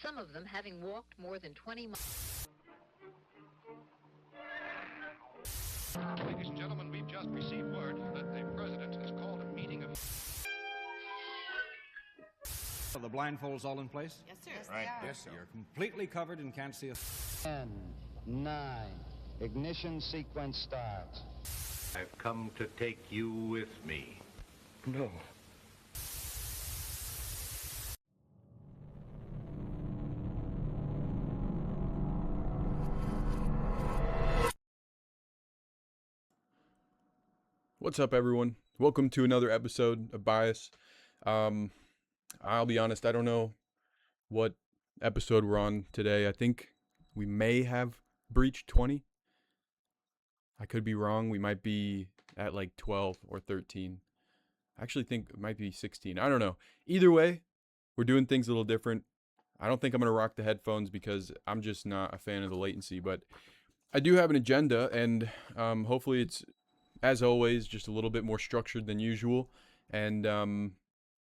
some of them having walked more than 20 miles. Ladies and gentlemen, we've just received word that the president has called a meeting of... Are the blindfolds all in place? Yes, sir. Yes, right. Yes, sir. You're completely covered and can't see a... 10, 9, ignition sequence starts. I've come to take you with me. No. What's up, everyone? Welcome to another episode of Bias. I'll be honest, I don't know what episode we're on today. I think we may have breached 20. I could be wrong. We might be at like 12 or 13. I actually think it might be 16. I don't know. Either way, we're doing things a little different. I don't think I'm going to rock the headphones because I'm just not a fan of the latency, but I do have an agenda, and hopefully it's, as always, just a little bit more structured than usual, and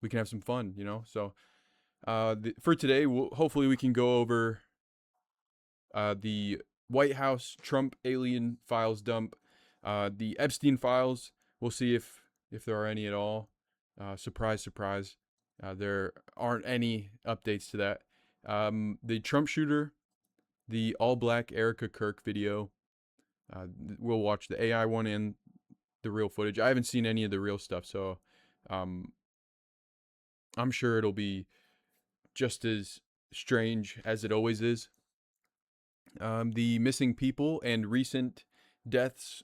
we can have some fun, you know? So for today, hopefully we can go over the White House Trump alien files dump, the Epstein files. We'll see if there are any at all. Surprise, surprise. There aren't any updates to that. The Trump shooter, the all-black Erika Kirk video. We'll watch the AI one and the real footage. I haven't seen any of the real stuff, so I'm sure it'll be just as strange as it always is. The missing people and recent deaths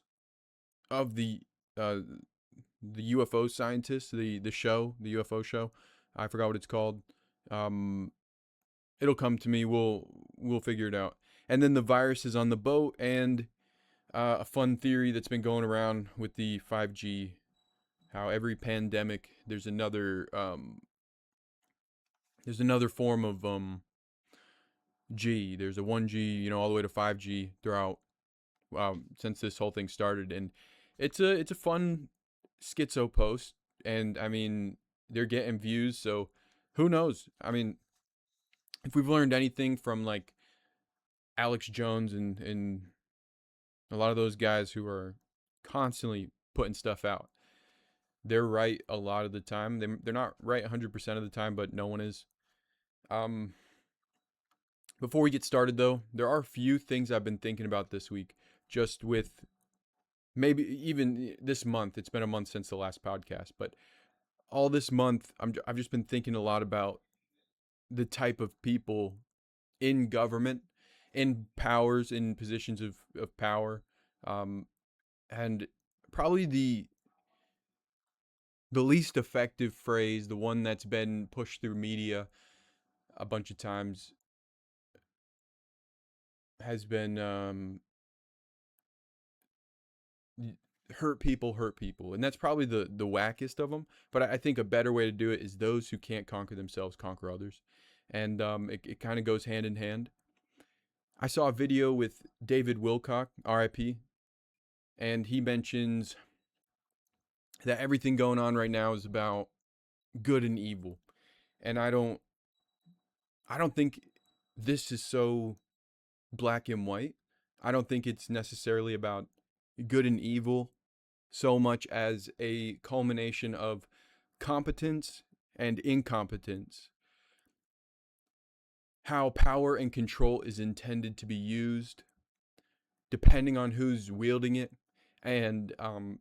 of the UFO scientists, the UFO show. I forgot what it's called. It'll come to me. We'll figure it out. And then the virus is on the boat, and a fun theory that's been going around with the 5G, how every pandemic there's another form of G. There's a 1G, you know, all the way to 5G throughout since this whole thing started, and it's a fun schizo post, and I mean they're getting views, so who knows? I mean, if we've learned anything from like Alex Jones and a lot of those guys who are constantly putting stuff out, they're right a lot of the time. They're not right 100% of the time, but no one is. Before we get started, though, there are a few things I've been thinking about this week, just with maybe even this month. It's been a month since the last podcast, but all this month, I've just been thinking a lot about the type of people in government, in powers, in positions of power, and probably the least effective phrase, the one that's been pushed through media a bunch of times, has been hurt people, and that's probably the wackest of them. But I think a better way to do it is those who can't conquer themselves conquer others, and it kind of goes hand in hand. I saw a video with David Wilcock, R.I.P., and he mentions that everything going on right now is about good and evil, and I don't think this is so black and white. I don't think it's necessarily about good and evil so much as a culmination of competence and incompetence. How power and control is intended to be used, depending on who's wielding it, and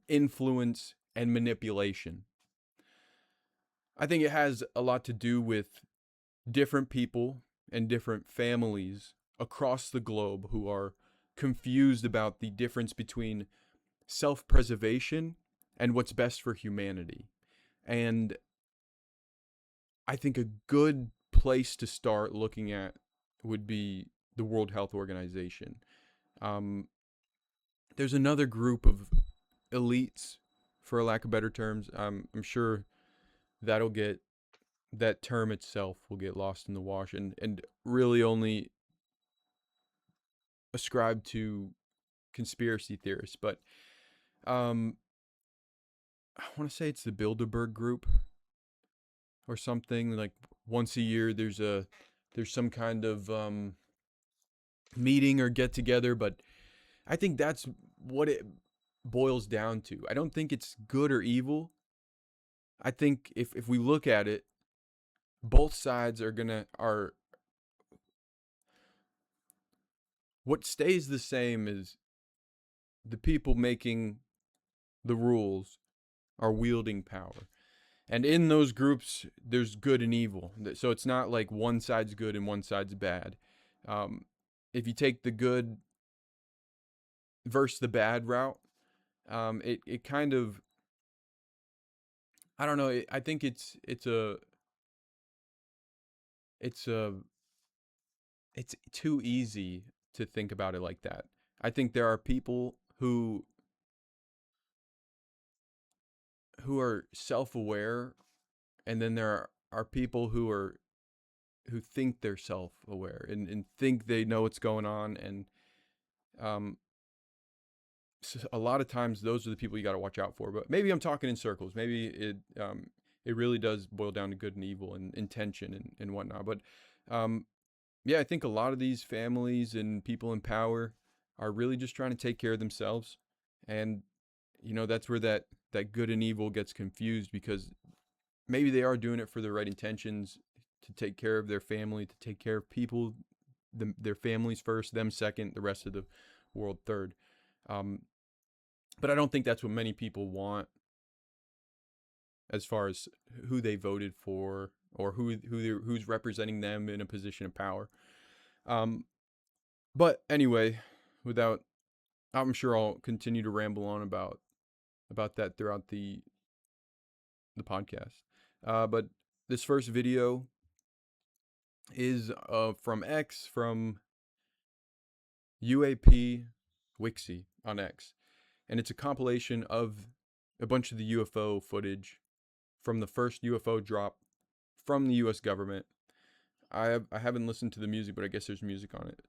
influence and manipulation. I think it has a lot to do with different people and different families across the globe who are confused about the difference between self-preservation and what's best for humanity. And I think a good place to start looking at would be the World Health Organization. There's another group of elites, for lack of better terms. I'm sure that term itself will get lost in the wash and really only ascribe to conspiracy theorists. But I want to say it's the Bilderberg Group or something. Like once a year there's there's some kind of meeting or get together, but I think that's what it boils down to. I don't think it's good or evil. I think if we look at it, both sides are what stays the same is the people making the rules are wielding power. And in those groups, there's good and evil. So it's not like one side's good and one side's bad. If you take the good versus the bad route, it kind of, I don't know. I think it's too easy to think about it like that. I think there are people who are self-aware, and then there are people who think they're self-aware and think they know what's going on, and so a lot of times those are the people you got to watch out for. But maybe I'm talking in circles. Maybe it really does boil down to good and evil and intention and whatnot. But yeah, I think a lot of these families and people in power are really just trying to take care of themselves, and that's where that good and evil gets confused, because maybe they are doing it for the right intentions, to take care of their family, to take care of people, their families first, them second, the rest of the world third. But I don't think that's what many people want, as far as who they voted for or who's representing them in a position of power. But anyway, I'm sure I'll continue to ramble on about that throughout the podcast. But this first video is from X, from UAP Wixie on X, and it's a compilation of a bunch of the UFO footage from the first UFO drop from the U.S. government. I haven't listened to the music, but I guess there's music on it.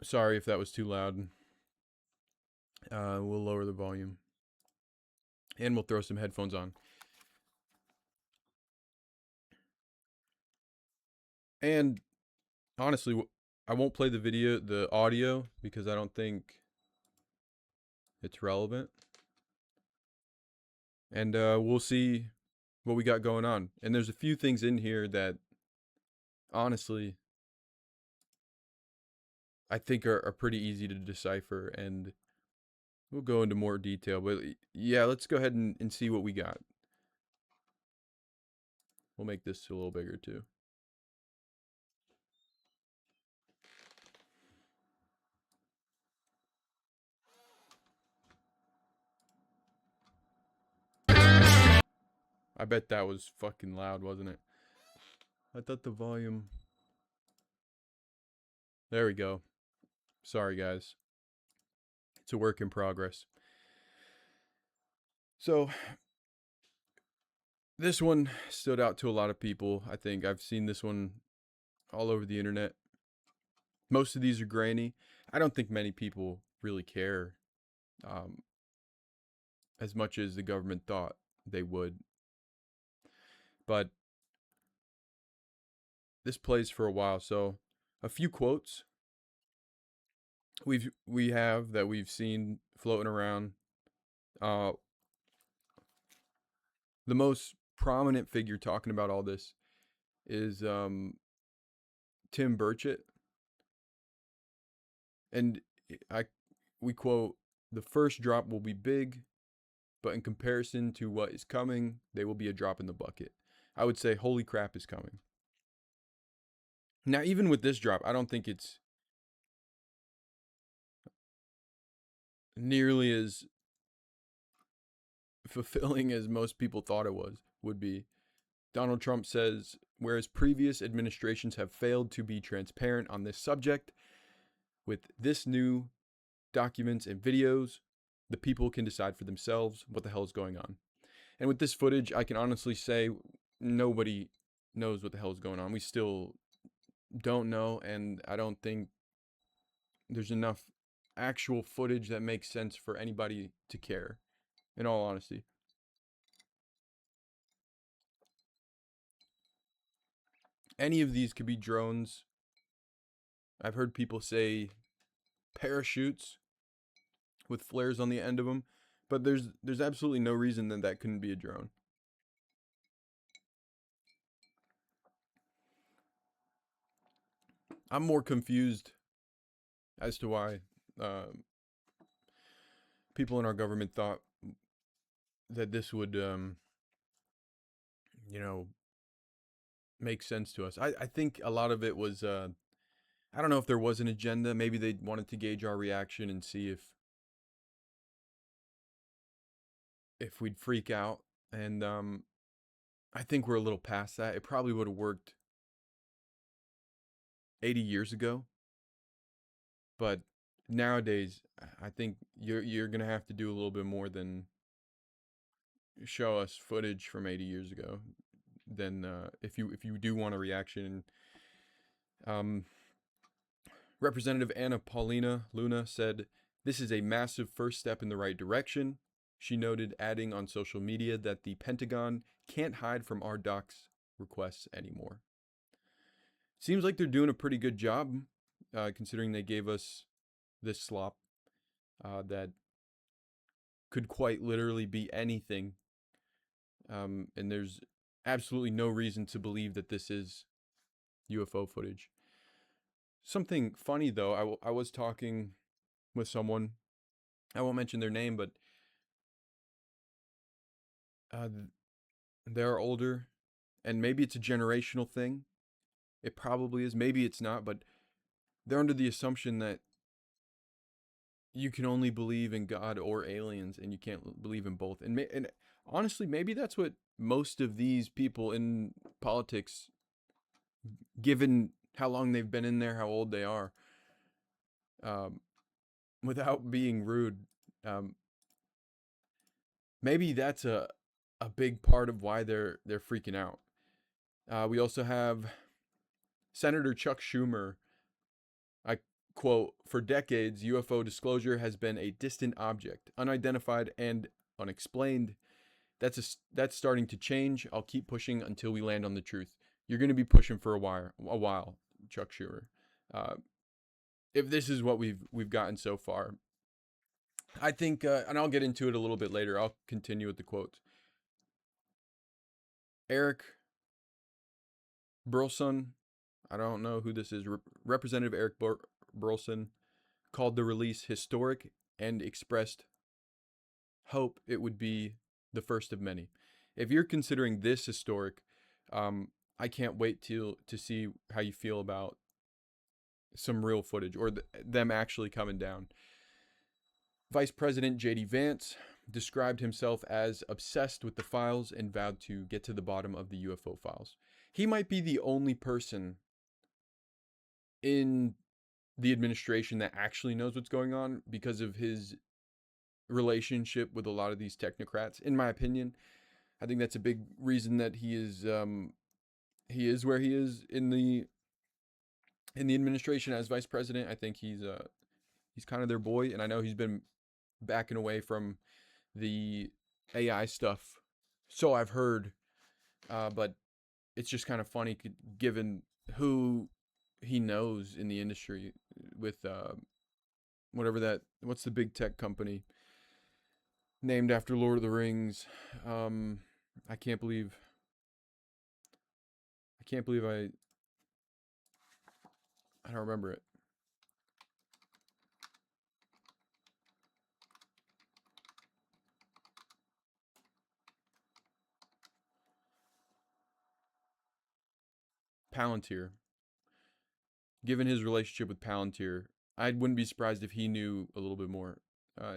Sorry if that was too loud. We'll lower the volume, and we'll throw some headphones on. And honestly, I won't play the audio, because I don't think it's relevant. And we'll see what we got going on. And there's a few things in here that, honestly, I think are pretty easy to decipher, and we'll go into more detail. But yeah, let's go ahead and see what we got. We'll make this a little bigger too. I bet that was fucking loud, wasn't it? I thought the volume... There we go. Sorry, guys. It's a work in progress. So, this one stood out to a lot of people. I think I've seen this one all over the internet. Most of these are grainy. I don't think many people really care as much as the government thought they would. But this plays for a while, so a few quotes we have that we've seen floating around. The most prominent figure talking about all this is Tim Burchett, and we quote, "The first drop will be big, but in comparison to what is coming, they will be a drop in the bucket." I would say, holy crap is coming. Now, even with this drop, I don't think it's nearly as fulfilling as most people thought it would be. Donald Trump says, whereas previous administrations have failed to be transparent on this subject, with this new documents and videos, the people can decide for themselves what the hell is going on. And with this footage, I can honestly say nobody knows what the hell is going on. We still don't know, and I don't think there's enough actual footage that makes sense for anybody to care, in all honesty. any of these could be drones. I've heard people say parachutes with flares on the end of them, but there's absolutely no reason that that couldn't be a drone. I'm more confused as to why people in our government thought that this would, make sense to us. I think a lot of it was, I don't know if there was an agenda. Maybe they wanted to gauge our reaction and see if we'd freak out. And I think we're a little past that. It probably would have worked 80 years ago. But nowadays, I think you're going to have to do a little bit more than show us footage from 80 years ago. Then if you do want a reaction. Representative Anna Paulina Luna said, "This is a massive first step in the right direction." She noted, adding on social media that the Pentagon can't hide from our docs requests anymore. Seems like they're doing a pretty good job, considering they gave us this slop that could quite literally be anything. And there's absolutely no reason to believe that this is UFO footage. Something funny, though, I was talking with someone, I won't mention their name, but they're older, and maybe it's a generational thing. It probably is. Maybe it's not, but they're under the assumption that you can only believe in God or aliens, and you can't believe in both. And honestly, maybe that's what most of these people in politics, given how long they've been in there, how old they are, without being rude, maybe that's a big part of why they're freaking out. We also have Senator Chuck Schumer. I quote, "For decades, UFO disclosure has been a distant object, unidentified and unexplained. That's starting to change. I'll keep pushing until we land on the truth." You're going to be pushing for a while, Chuck Schumer. If this is what we've gotten so far, I think, and I'll get into it a little bit later. I'll continue with the quotes. Eric Burleson, I don't know who this is. Representative Eric Burleson called the release historic and expressed hope it would be the first of many. If you're considering this historic, I can't wait to see how you feel about some real footage or them actually coming down. Vice President J.D. Vance described himself as obsessed with the files and vowed to get to the bottom of the UFO files. He might be the only person in the administration that actually knows what's going on because of his relationship with a lot of these technocrats. In my opinion, I think that's a big reason that he is where he is in the administration as vice president. I think he's kind of their boy, and I know he's been backing away from the AI stuff, so I've heard, but it's just kind of funny given who he knows in the industry with what's the big tech company named after Lord of the Rings. I can't believe I don't remember it. Palantir. Given his relationship with Palantir, I wouldn't be surprised if he knew a little bit more.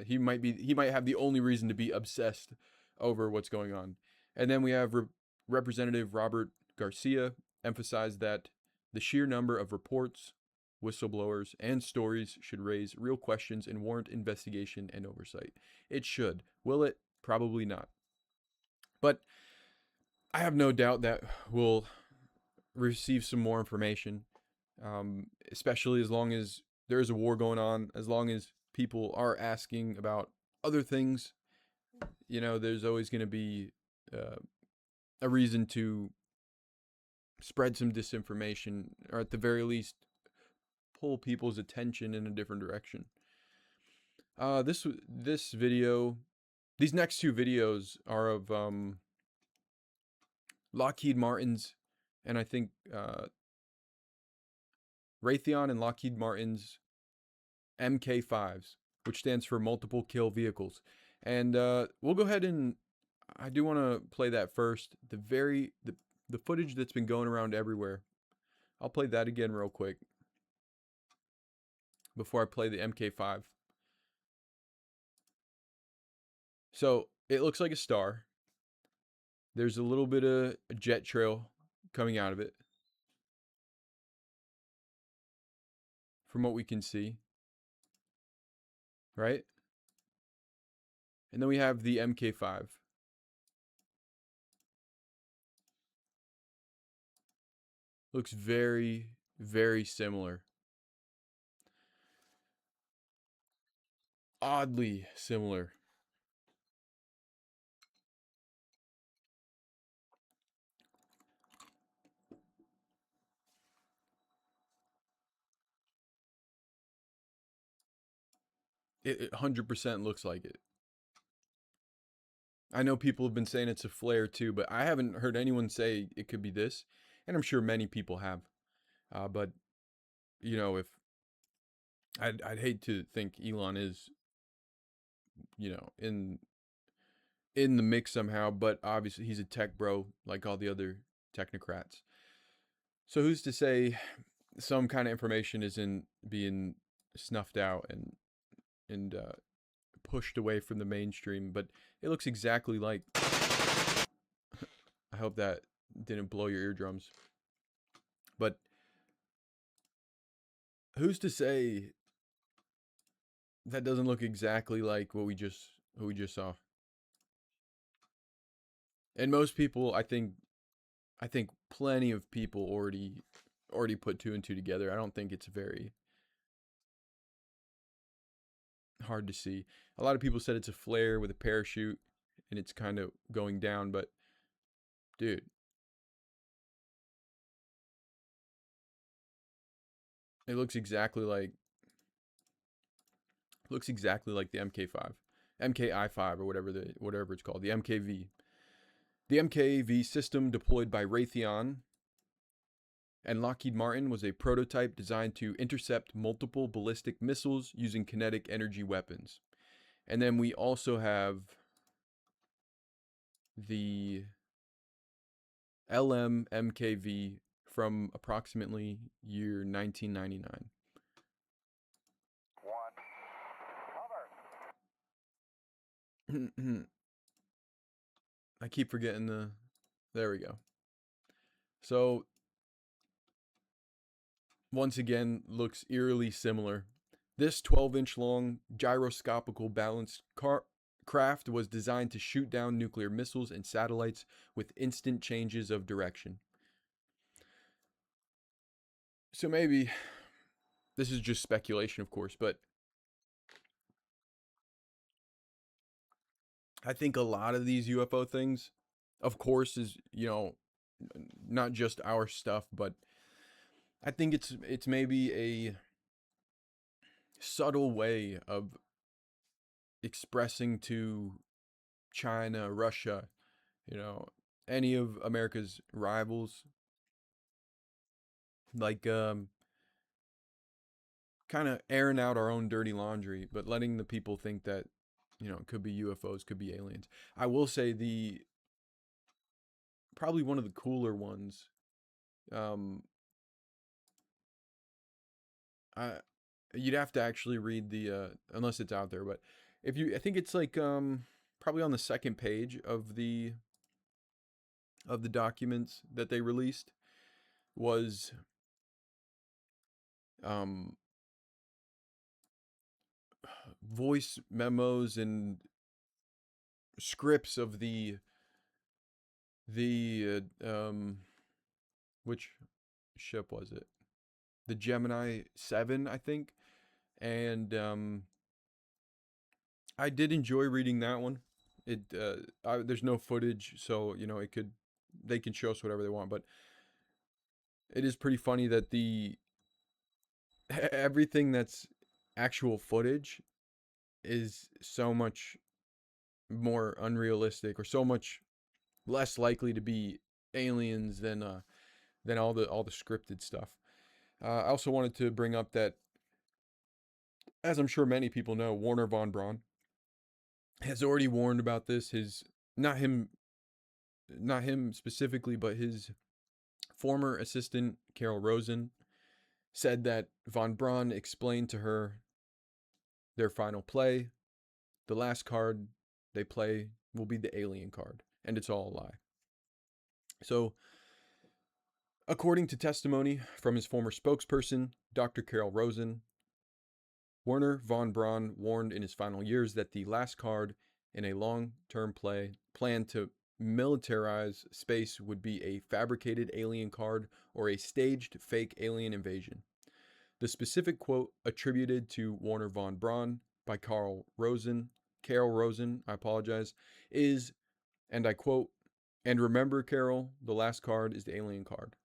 He might have the only reason to be obsessed over what's going on. And then we have Representative Robert Garcia emphasized that the sheer number of reports, whistleblowers, and stories should raise real questions and warrant investigation and oversight. It should. Will it? Probably not. But I have no doubt that we'll receive some more information, especially as long as there's a war going on, as long as people are asking about other things. There's always going to be a reason to spread some disinformation, or at the very least pull people's attention in a different direction. This video, these next two videos are of Lockheed Martin's, and I think Raytheon and Lockheed Martin's MK5s, which stands for multiple kill vehicles. And we'll go ahead and I do want to play that first. The footage that's been going around everywhere. I'll play that again real quick before I play the MK5. So it looks like a star. There's a little bit of a jet trail coming out of it, from what we can see, right? And then we have the MK5. Looks very, very similar. Oddly similar. It 100% looks like it. I know people have been saying it's a flare too, but I haven't heard anyone say it could be this, and I'm sure many people have. But you know, if I'd hate to think Elon is, you know, in the mix somehow, but obviously he's a tech bro like all the other technocrats. So who's to say some kind of information isn't being snuffed out and pushed away from the mainstream? But it looks exactly like. I hope that didn't blow your eardrums. But who's to say that doesn't look exactly like what we just saw? And most people, I think plenty of people already put two and two together. I don't think it's very hard to see. A lot of people said it's a flare with a parachute and it's kind of going down, but dude, it looks exactly like the MK5, MKI5 or whatever it's called, the MKV. The MKV system deployed by Raytheon and Lockheed Martin was a prototype designed to intercept multiple ballistic missiles using kinetic energy weapons. And then we also have the LM MKV from approximately year 1999. I keep forgetting there we go. So once again, looks eerily similar. This 12-inch long gyroscopical balanced craft was designed to shoot down nuclear missiles and satellites with instant changes of direction. So maybe this is just speculation, of course, but I think a lot of these UFO things, of course, is, you know, not just our stuff, but I think it's maybe a subtle way of expressing to China, Russia, you know, any of America's rivals, like kind of airing out our own dirty laundry, but letting the people think that, you know, it could be UFOs, could be aliens. I will say probably one of the cooler ones, you'd have to actually read the unless it's out there, but I think it's like probably on the second page of the documents that they released was voice memos and scripts of the which ship was it? The Gemini 7, I think. And I did enjoy reading that one. There's no footage, so, you know, they can show us whatever they want, but it is pretty funny that everything that's actual footage is so much more unrealistic, or so much less likely to be aliens than all the scripted stuff. I also wanted to bring up that, as I'm sure many people know, Warner von Braun has already warned about this. His not him specifically, but his former assistant Carol Rosen said that von Braun explained to her their final play. The last card they play will be the alien card, and it's all a lie. So, according to testimony from his former spokesperson, Dr. Carol Rosen, Werner von Braun warned in his final years that the last card in a long-term plan to militarize space would be a fabricated alien card or a staged fake alien invasion. The specific quote attributed to Werner von Braun by Carol Rosen, I apologize, is, and I quote, "And remember, Carol, the last card is the alien card.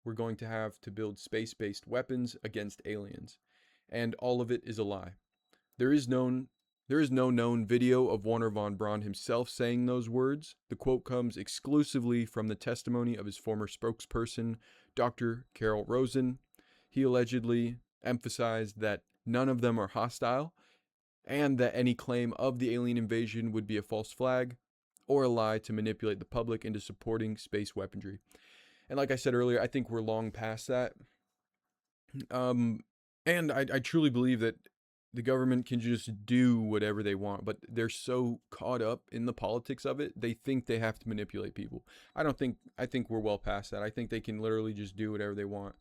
We're going to have to build space-based weapons against aliens. And all of it is a lie. There is no known video of Werner von Braun himself saying those words. The quote comes exclusively from the testimony of his former spokesperson, Dr. Carol Rosen. He allegedly emphasized that none of them are hostile, and that any claim of the alien invasion would be a false flag or a lie to manipulate the public into supporting space weaponry." And like I said earlier, I think we're long past that. And I truly believe that the government can just do whatever they want, but they're so caught up in the politics of it, they think they have to manipulate people. I think we're well past that. I think they can literally just do whatever they want,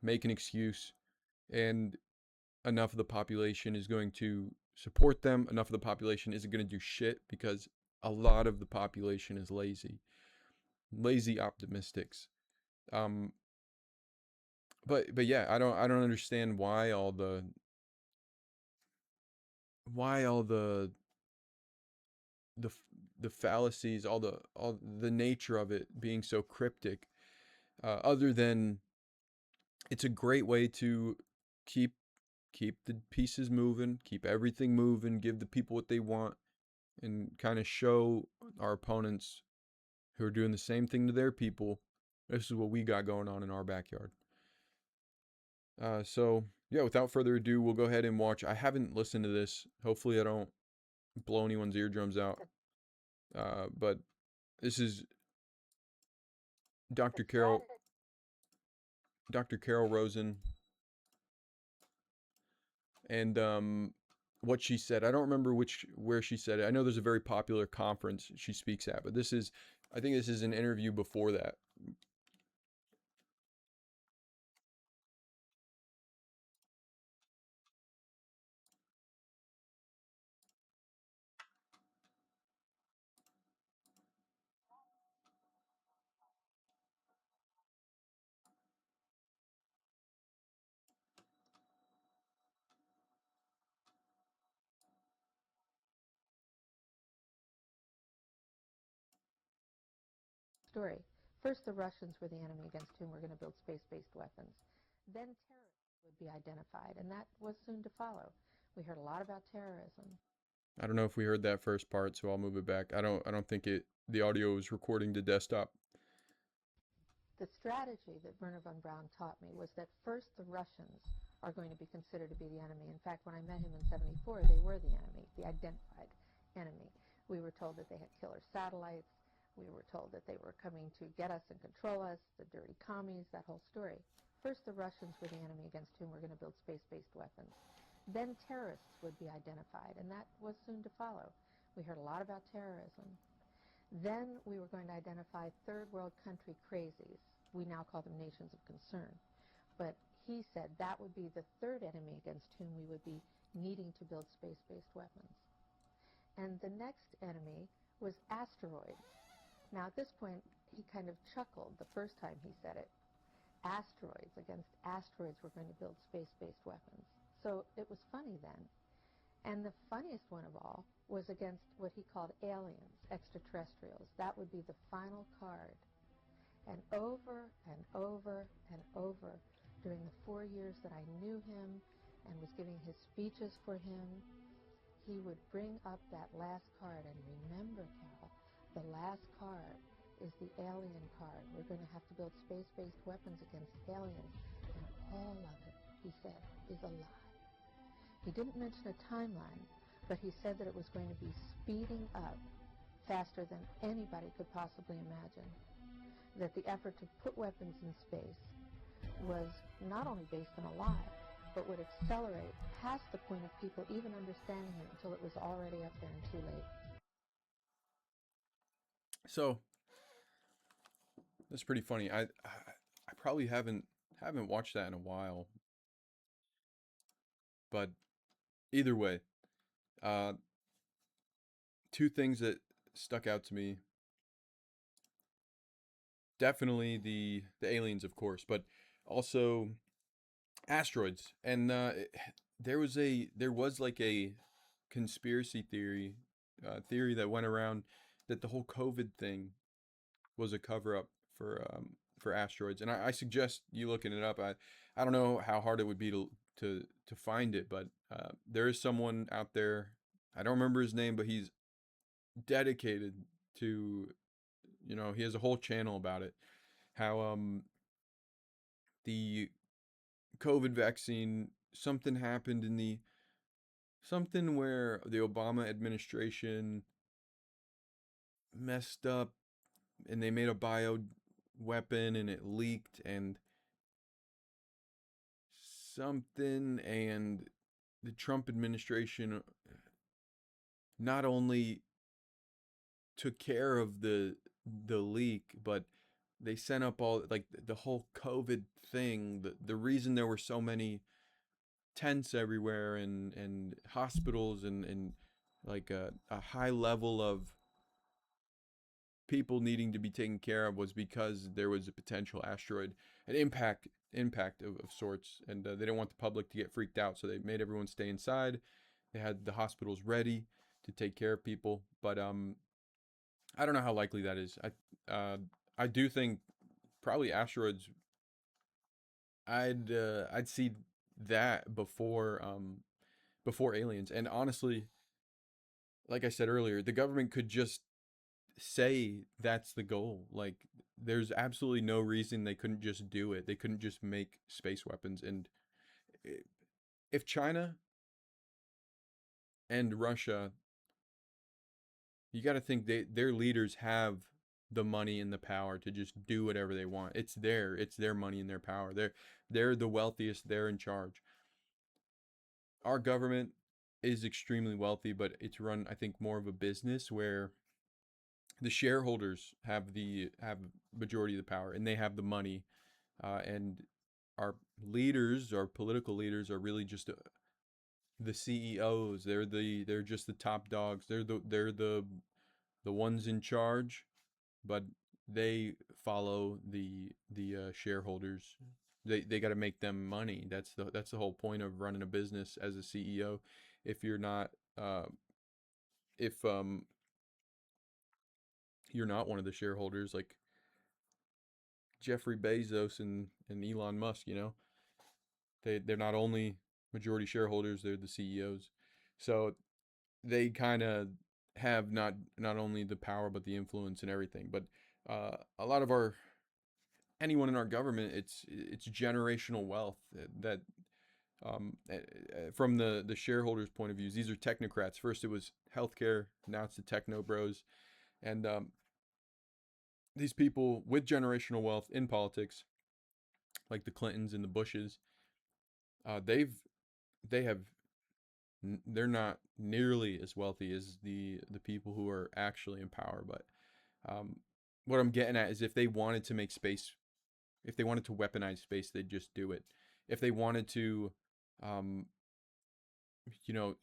make an excuse, and enough of the population is going to support them. Enough of the population isn't going to do shit, because a lot of the population is lazy optimistics. But yeah, I don't understand why all the fallacies, all the nature of it being so cryptic, other than it's a great way to keep the pieces moving, keep everything moving, give the people what they want, and kind of show our opponents who are doing the same thing to their people, this is what we got going on in our backyard. So yeah, without further ado, we'll go ahead and watch. I haven't listened to this. Hopefully I don't blow anyone's eardrums out. But this is Dr. Carol Rosen, and what she said. I don't remember where she said it. I know there's a very popular conference she speaks at, but I think this is an interview before that. Story. First, the Russians were the enemy against whom we're going to build space-based weapons. Then terrorists would be identified, and that was soon to follow. We heard a lot about terrorism. I don't know if we heard that first part, so I'll move it back. I don't think the audio was recording to desktop. The strategy that Werner von Braun taught me was that first the Russians are going to be considered to be the enemy. In fact, when I met him in '74, they were the enemy, the identified enemy. We were told that they had killer satellites. We were told that they were coming to get us and control us, the dirty commies, that whole story. First, the Russians were the enemy against whom we're going to build space-based weapons. Then terrorists would be identified, and that was soon to follow. We heard a lot about terrorism. Then we were going to identify third world country crazies. We now call them nations of concern. But he said that would be the third enemy against whom we would be needing to build space-based weapons. And the next enemy was asteroids. Now, at this point, he kind of chuckled the first time he said it. Asteroids. Against asteroids, we're going to build space-based weapons. So it was funny then. And the funniest one of all was against what he called aliens, extraterrestrials. That would be the final card. And over and over and over during the 4 years that I knew him and was giving his speeches for him, he would bring up that last card. And remember, Carol, the last card is the alien card. We're going to have to build space-based weapons against aliens. And all of it, he said, is a lie. He didn't mention a timeline, but he said that it was going to be speeding up faster than anybody could possibly imagine. That the effort to put weapons in space was not only based on a lie, but would accelerate past the point of people even understanding it until it was already up there and too late. So that's pretty funny. I probably haven't watched that in a while, but either way, two things that stuck out to me. Definitely the aliens, of course, but also asteroids. And there was like a conspiracy theory that went around that the whole COVID thing was a cover up for asteroids. And I suggest you looking it up. I don't know how hard it would be to find it, but there is someone out there. I don't remember his name, but he's dedicated to, he has a whole channel about it. How the COVID vaccine, something happened in something where the Obama administration messed up and they made a bio weapon and it leaked and something, and the Trump administration not only took care of the leak, but they sent up all, like, the whole COVID thing. The reason there were so many tents everywhere and hospitals and like a high level of people needing to be taken care of was because there was a potential asteroid, an impact of sorts, and they didn't want the public to get freaked out, so they made everyone stay inside. They had the hospitals ready to take care of people, but I don't know how likely that is. I do think probably asteroids. I'd see that before aliens. And honestly, like I said earlier, the government could just say that's the goal. Like, there's absolutely no reason they couldn't just do it. They couldn't just make space weapons. And if China and Russia, you got to think their leaders have the money and the power to just do whatever they want. It's their money and their power. They're the wealthiest. They're in charge. Our government is extremely wealthy, but it's run, I think, more of a business where the shareholders have majority of the power and they have the money, and our leaders, our political leaders, are really just the CEOs. They're just the top dogs. They're the ones in charge, but they follow the shareholders. They got to make them money. That's the whole point of running a business as a CEO. If you're not you're not one of the shareholders, like Jeffrey Bezos and Elon Musk, they're not only majority shareholders, they're the CEOs. So they kind of have not only the power but the influence and everything. But a lot of anyone in our government, it's generational wealth that from the shareholders' point of view. These are technocrats. First it was healthcare, now it's the techno bros, and these people with generational wealth in politics, like the Clintons and the Bushes, they're not nearly as wealthy as the people who are actually in power. But what I'm getting at is, if they wanted to make space, if they wanted to weaponize space, they'd just do it. If they wanted to,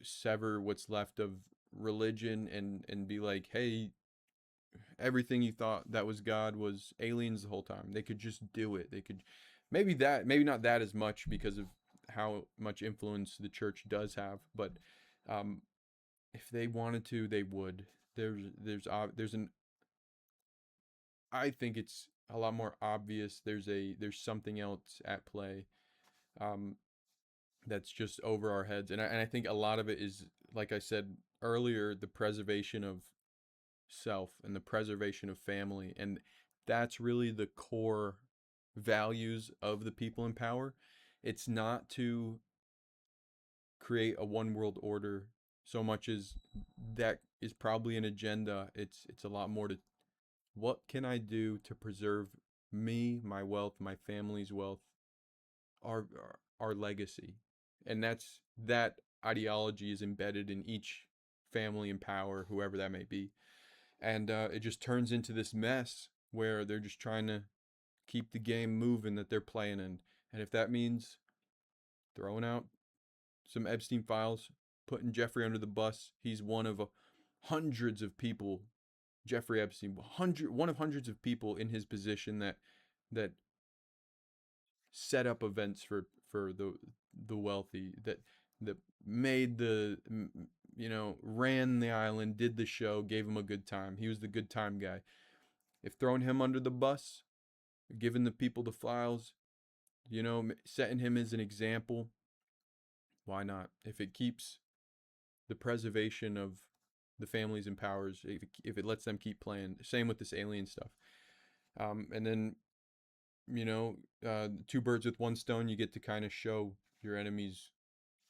sever what's left of religion and be like, hey, everything you thought that was God was aliens the whole time, they could just do it. They could maybe not that as much because of how much influence the church does have, but if they wanted to, they would. I think it's a lot more obvious. There's something else at play, um, that's just over our heads, and I think a lot of it is, like I said earlier, the preservation of self and the preservation of family, and that's really the core values of the people in power. It's not to create a one world order so much as that is probably an agenda. It's a lot more to what can I do to preserve me, my wealth, my family's wealth, our legacy. And that ideology is embedded in each family in power, whoever that may be. And it just turns into this mess where they're just trying to keep the game moving that they're playing in. And if that means throwing out some Epstein files, putting Jeffrey under the bus, he's one of hundreds of people. Jeffrey Epstein, one of hundreds of people in his position that set up events for the wealthy, that made ran the island, did the show, gave him a good time. He was the good time guy. If throwing him under the bus, giving the people the files, setting him as an example, why not? If it keeps the preservation of the families and powers, if it lets them keep playing. Same with this alien stuff. And then, two birds with one stone, you get to kind of show your enemies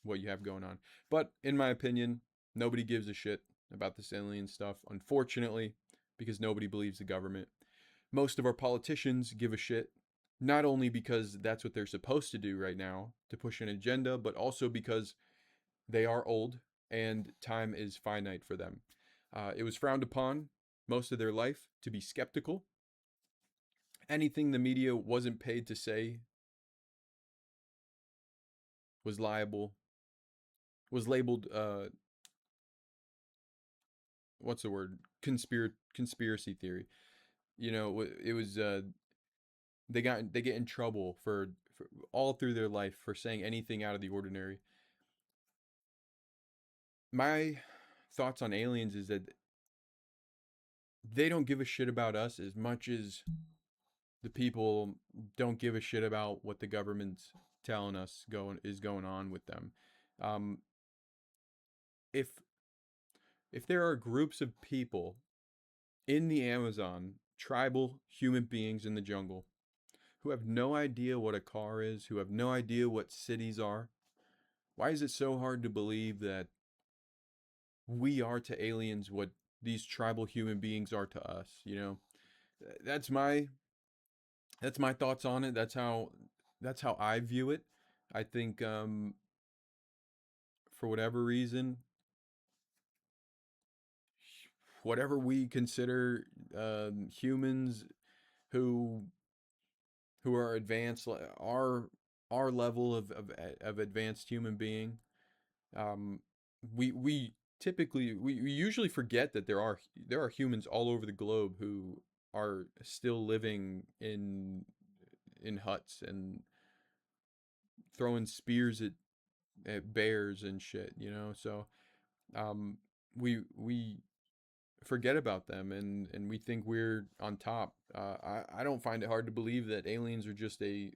what you have going on. But in my opinion, nobody gives a shit about this alien stuff, unfortunately, because nobody believes the government. Most of our politicians give a shit, not only because that's what they're supposed to do right now to push an agenda, but also because they are old and time is finite for them. It was frowned upon most of their life to be skeptical. Anything the media wasn't paid to say was labeled, what's the word? Conspiracy theory. It was, they get in trouble for all through their life for saying anything out of the ordinary. My thoughts on aliens is that they don't give a shit about us as much as the people don't give a shit about what the government's telling us going on with them. Um, if there are groups of people in the Amazon, tribal human beings in the jungle, who have no idea what a car is, who have no idea what cities are, why is it so hard to believe that we are to aliens what these tribal human beings are to us? That's my thoughts on it. That's how I view it. I think for whatever reason, whatever we consider humans who are advanced, our level of advanced human being, we typically we usually forget that there are humans all over the globe who are still living in huts and throwing spears at bears and shit, so we forget about them, and we think we're on top. I don't find it hard to believe that aliens are just a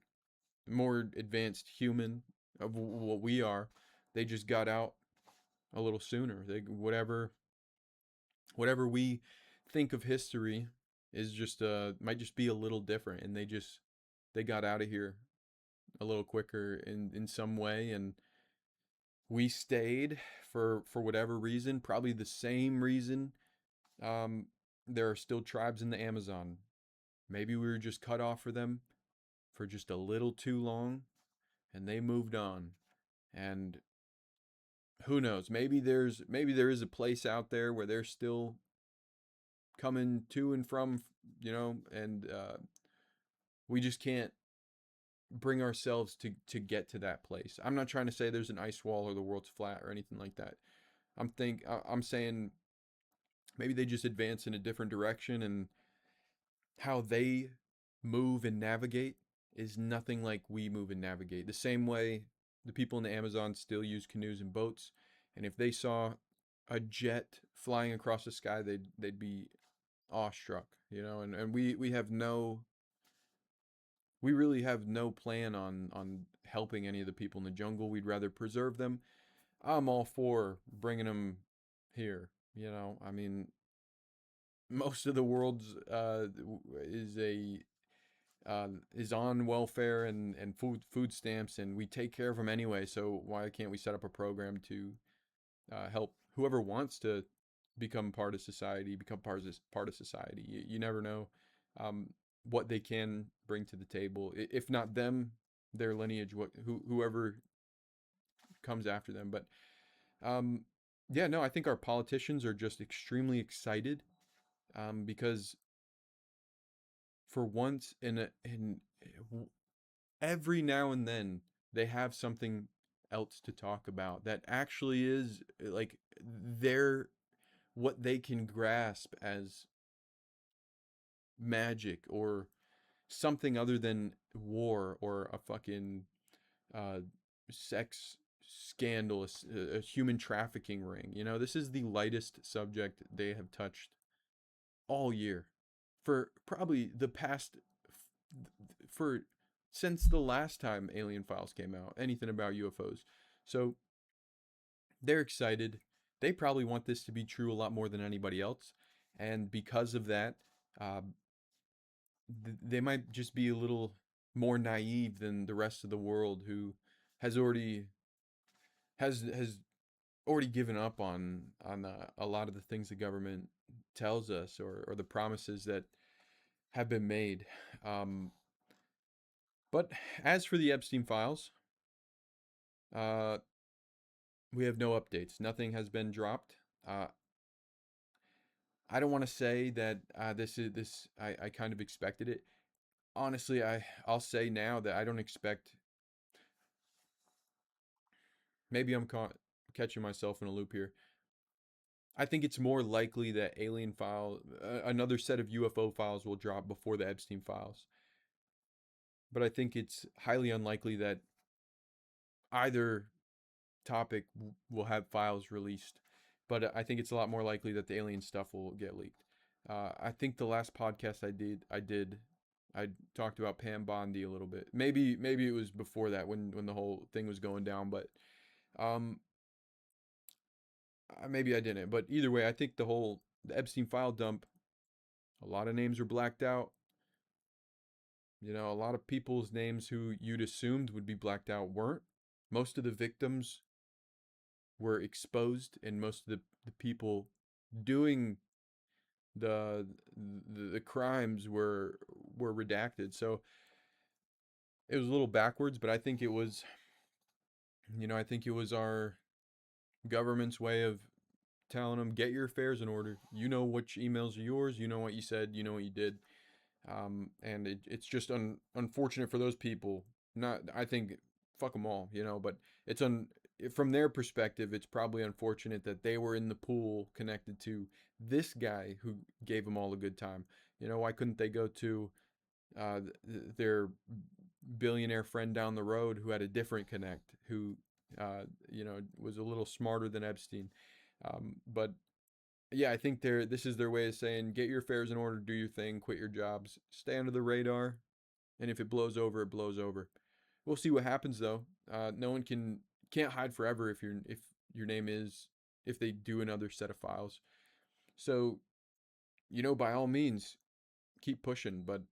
more advanced human of what we are. They just got out a little sooner. Whatever we think of history is just might just be a little different, and they got out of here a little quicker in some way, and we stayed for whatever reason, probably the same reason. There are still tribes in the Amazon. Maybe we were just cut off for them for just a little too long, and they moved on. And who knows? Maybe there is a place out there where they're still coming to and from, and we just can't bring ourselves to get to that place. I'm not trying to say there's an ice wall or the world's flat or anything like that. I'm saying maybe they just advance in a different direction, and how they move and navigate is nothing like we move and navigate. The same way the people in the Amazon still use canoes and boats, and if they saw a jet flying across the sky, they'd be awestruck, and we have no we really have no plan on helping any of the people in the jungle. We'd rather preserve them. I'm all for bringing them here. I mean, most of the world's is a is on welfare and food stamps, and we take care of them anyway. So why can't we set up a program to help whoever wants to become part of society, become part of society? You never know what they can bring to the table. If not them, their lineage, whoever comes after them. But yeah, no, I think our politicians are just extremely excited because for once in every now and then they have something else to talk about that actually is like their what they can grasp as magic or something other than war or a fucking uh, sex scandal, a human trafficking ring. This is the lightest subject they have touched all year for probably the past for since the last time Alien Files came out, anything about UFOs. So they're excited. They probably want this to be true a lot more than anybody else. And because of that, uh, they might just be a little more naive than the rest of the world who has already has already given up on a lot of the things the government tells us or the promises that have been made. But as for the Epstein files, uh, we have no updates. Nothing has been dropped. I don't want to say that this. I kind of expected it. Honestly, I'll say now that I don't expect. Maybe I'm catching myself in a loop here. I think it's more likely that alien file, another set of UFO files will drop before the Epstein files. But I think it's highly unlikely that either topic will have files released. But I think it's a lot more likely that the alien stuff will get leaked. I think the last podcast I talked about Pam Bondi a little bit. Maybe it was before that when the whole thing was going down, but maybe I didn't. But either way, I think the Epstein file dump, a lot of names were blacked out. A lot of people's names who you'd assumed would be blacked out weren't. Most of the victims were exposed, and most of the people doing the crimes were redacted. So it was a little backwards, but I think it was our government's way of telling them, get your affairs in order. You know which emails are yours. You know what you said. You know what you did. And it's just unfortunate for those people. I think fuck them all, but it's from their perspective, it's probably unfortunate that they were in the pool connected to this guy who gave them all a good time. Why couldn't they go to their billionaire friend down the road who had a different connect, who was a little smarter than Epstein? But yeah, I think this is their way of saying, get your affairs in order, do your thing, quit your jobs, stay under the radar, and if it blows over, it blows over. We'll see what happens though. No one can't hide forever if your name is, if they do another set of files. So, by all means, keep pushing. But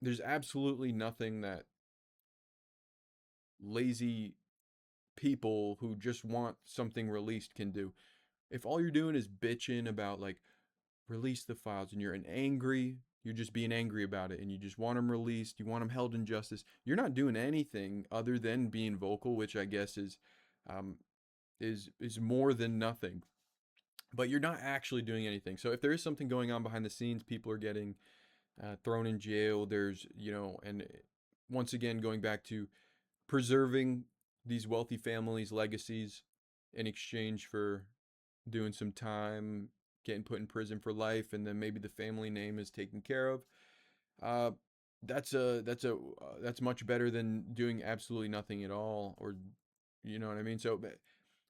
there's absolutely nothing that lazy people who just want something released can do. If all you're doing is bitching about like release the files and you're just being angry about it and you just want them released, you want them held in justice, you're not doing anything other than being vocal, which I guess is more than nothing. But you're not actually doing anything. So if there is something going on behind the scenes, people are getting thrown in jail. There's, and once again, going back to preserving these wealthy families' legacies in exchange for doing some time, getting put in prison for life, and then maybe the family name is taken care of. That's much better than doing absolutely nothing at all, or you know what I mean? So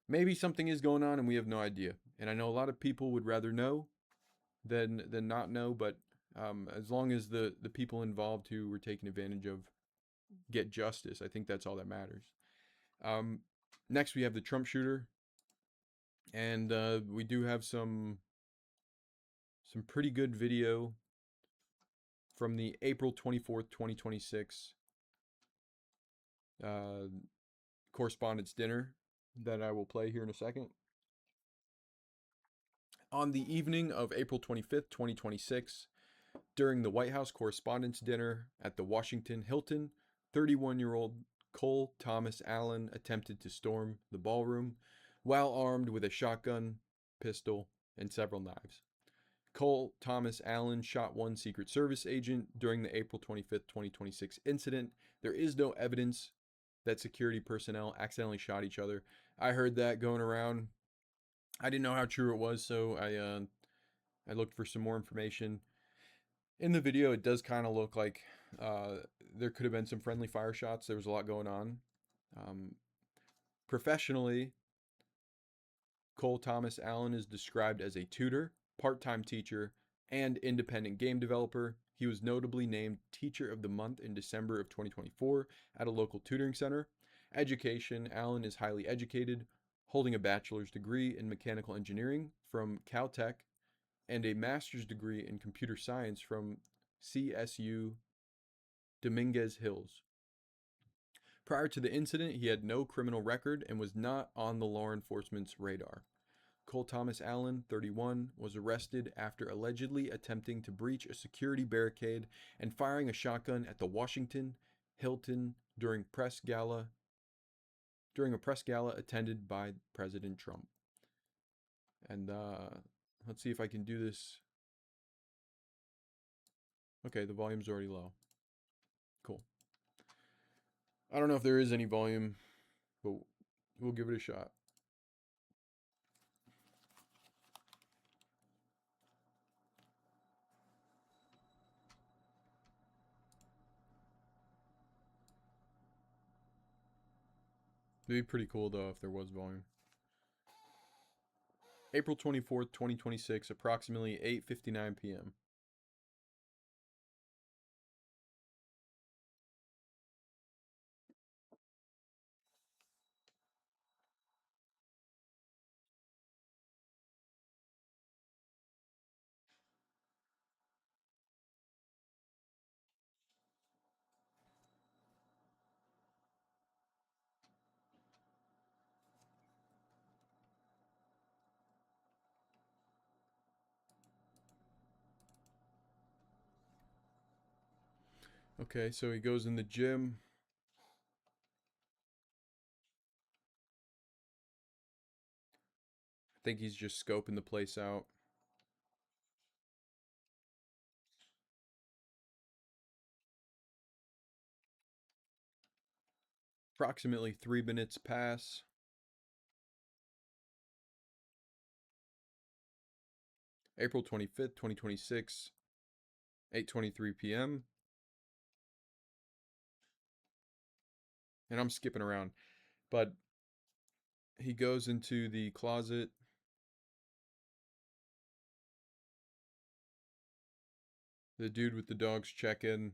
maybe something is going on and we have no idea. And I know a lot of people would rather know than not know, but As long as the people involved who were taken advantage of get justice, I think that's all that matters. Next, we have the Trump shooter, and we do have some pretty good video from the April 24th, 2026 correspondence dinner that I will play here in a second. On the evening of April 25th, 2026, during the White House Correspondents' Dinner at the Washington Hilton, 31-year-old Cole Thomas Allen attempted to storm the ballroom while armed with a shotgun, pistol, and several knives. Cole Thomas Allen shot one Secret Service agent during the April 25th, 2026 incident. There is no evidence that security personnel accidentally shot each other. I heard that going around. I didn't know how true it was, so I looked for some more information. In the video, it does kind of look like there could have been some friendly fire shots. There was a lot going on. Professionally, Cole Thomas Allen is described as a tutor, part-time teacher, and independent game developer. He was notably named Teacher of the Month in December of 2024 at a local tutoring center. Education: Allen is highly educated, holding a bachelor's degree in mechanical engineering from Caltech and a master's degree in computer science from CSU Dominguez Hills. Prior to the incident, he had no criminal record and was not on the law enforcement's radar. Cole Thomas Allen, 31, was arrested after allegedly attempting to breach a security barricade and firing a shotgun at the Washington Hilton during a press gala attended by President Trump. And let's see if I can do this. Okay, the volume's already low. Cool. I don't know if there is any volume, but we'll give it a shot. It'd be pretty cool though if there was volume. April 24th, 2026, approximately 8:59 p.m. Okay, so he goes in the gym. I think he's just scoping the place out. Approximately 3 minutes pass. April 25th, 2026, 8:23 p.m. And I'm skipping around, but he goes into the closet. The dude with the dogs check in.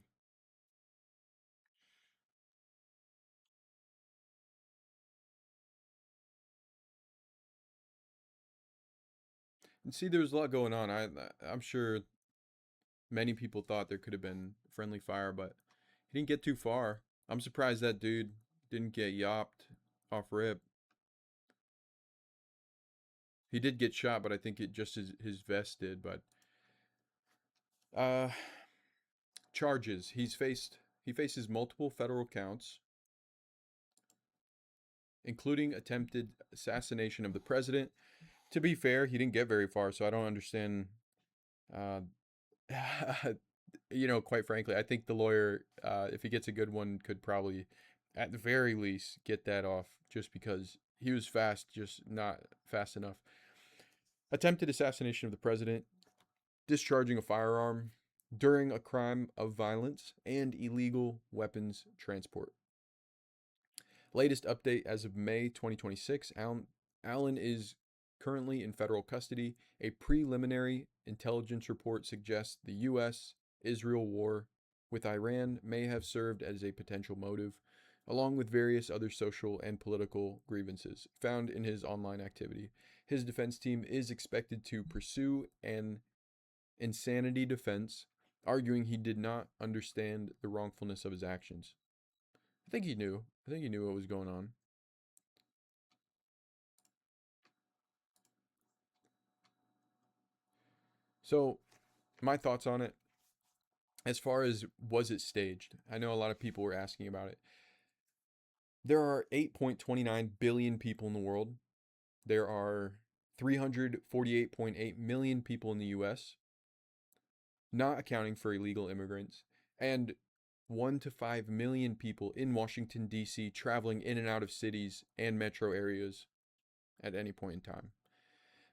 And see, there's a lot going on. I'm sure many people thought there could have been friendly fire, but he didn't get too far. I'm surprised that dude didn't get yopped off rip. He did get shot, but I think it just his vest did. But charges. He faces multiple federal counts, including attempted assassination of the president. To be fair, he didn't get very far, so I don't understand. Quite frankly, I think the lawyer, if he gets a good one, could probably, at the very least, get that off just because he was fast, just not fast enough. Attempted assassination of the president, discharging a firearm during a crime of violence, and illegal weapons transport. Latest update as of May 2026, Allen is currently in federal custody. A preliminary intelligence report suggests the U.S.-Israel war with Iran may have served as a potential motive, along with various other social and political grievances found in his online activity. His defense team is expected to pursue an insanity defense, arguing he did not understand the wrongfulness of his actions. I think he knew. I think he knew what was going on. So, my thoughts on it, as far as was it staged? I know a lot of people were asking about it. There are 8.29 billion people in the world. There are 348.8 million people in the US, not accounting for illegal immigrants, and 1 to 5 million people in Washington, D.C., traveling in and out of cities and metro areas at any point in time.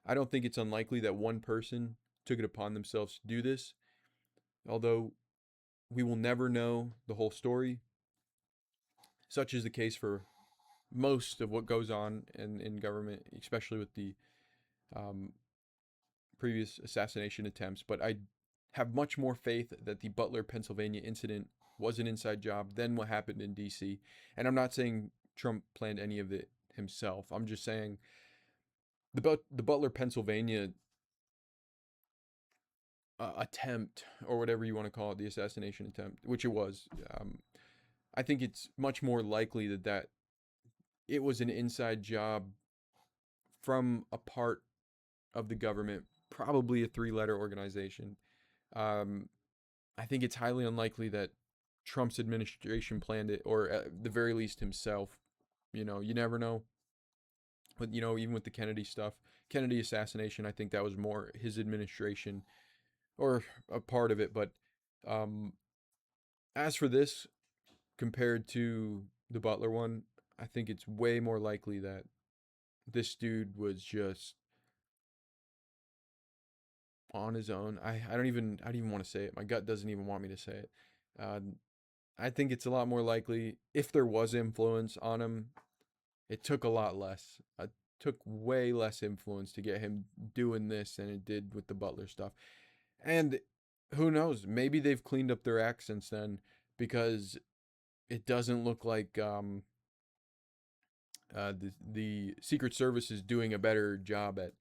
I don't think it's unlikely that one person took it upon themselves to do this, although we will never know the whole story. Such is the case for most of what goes on in government, especially with the previous assassination attempts. But I have much more faith that the Butler, Pennsylvania incident was an inside job than what happened in D.C. And I'm not saying Trump planned any of it himself. I'm just saying the Butler, Pennsylvania attempt, or whatever you want to call it, the assassination attempt, which it was, I think it's much more likely that it was an inside job from a part of the government, probably a 3-letter organization. I think it's highly unlikely that Trump's administration planned it, or at the very least himself. You know, you never know. But, you know, even with the Kennedy stuff, Kennedy assassination, I think that was more his administration or a part of it. But as for this, compared to the Butler one, I think it's way more likely that this dude was just on his own. I don't even want to say it. My gut doesn't even want me to say it. I think it's a lot more likely, if there was influence on him, it took a lot less. It took way less influence to get him doing this than it did with the Butler stuff. And who knows? Maybe they've cleaned up their act since then, because it doesn't look like the Secret Service is doing a better job at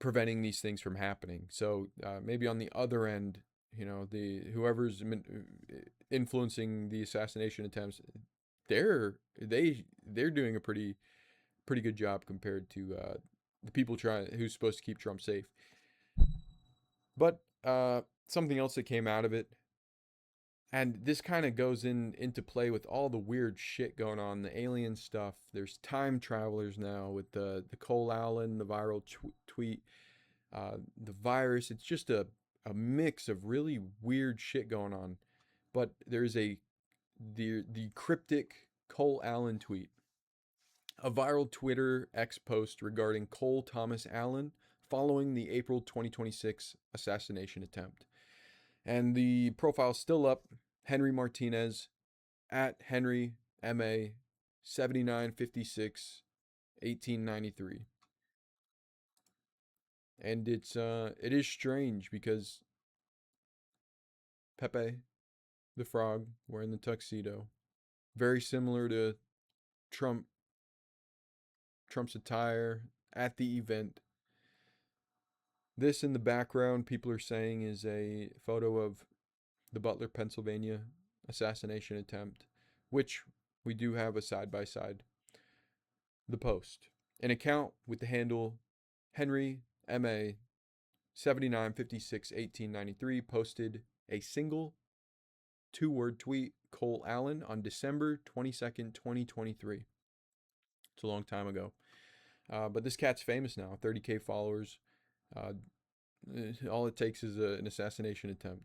preventing these things from happening. So maybe on the other end, you know, whoever's influencing the assassination attempts, they're doing a pretty good job compared to the people who's supposed to keep Trump safe. But something else that came out of it, and this kind of goes into play with all the weird shit going on, the alien stuff. There's time travelers now with the Cole Allen, the viral tweet, the virus. It's just a mix of really weird shit going on. But there's the cryptic Cole Allen tweet, a viral Twitter X post regarding Cole Thomas Allen following the April 2026 assassination attempt. And the profile's still up. Henry Martinez at Henry MA 7956 1893. And it is strange because Pepe the Frog wearing the tuxedo, very similar to Trump's attire at the event. This in the background, people are saying, is a photo of the Butler, Pennsylvania assassination attempt, which we do have a side-by-side. The Post, an account with the handle Henry MA 7956 1893, posted a single 2-word tweet, Cole Allen, on December 22nd, 2023. It's a long time ago. But this cat's famous now, 30K followers. All it takes is an assassination attempt.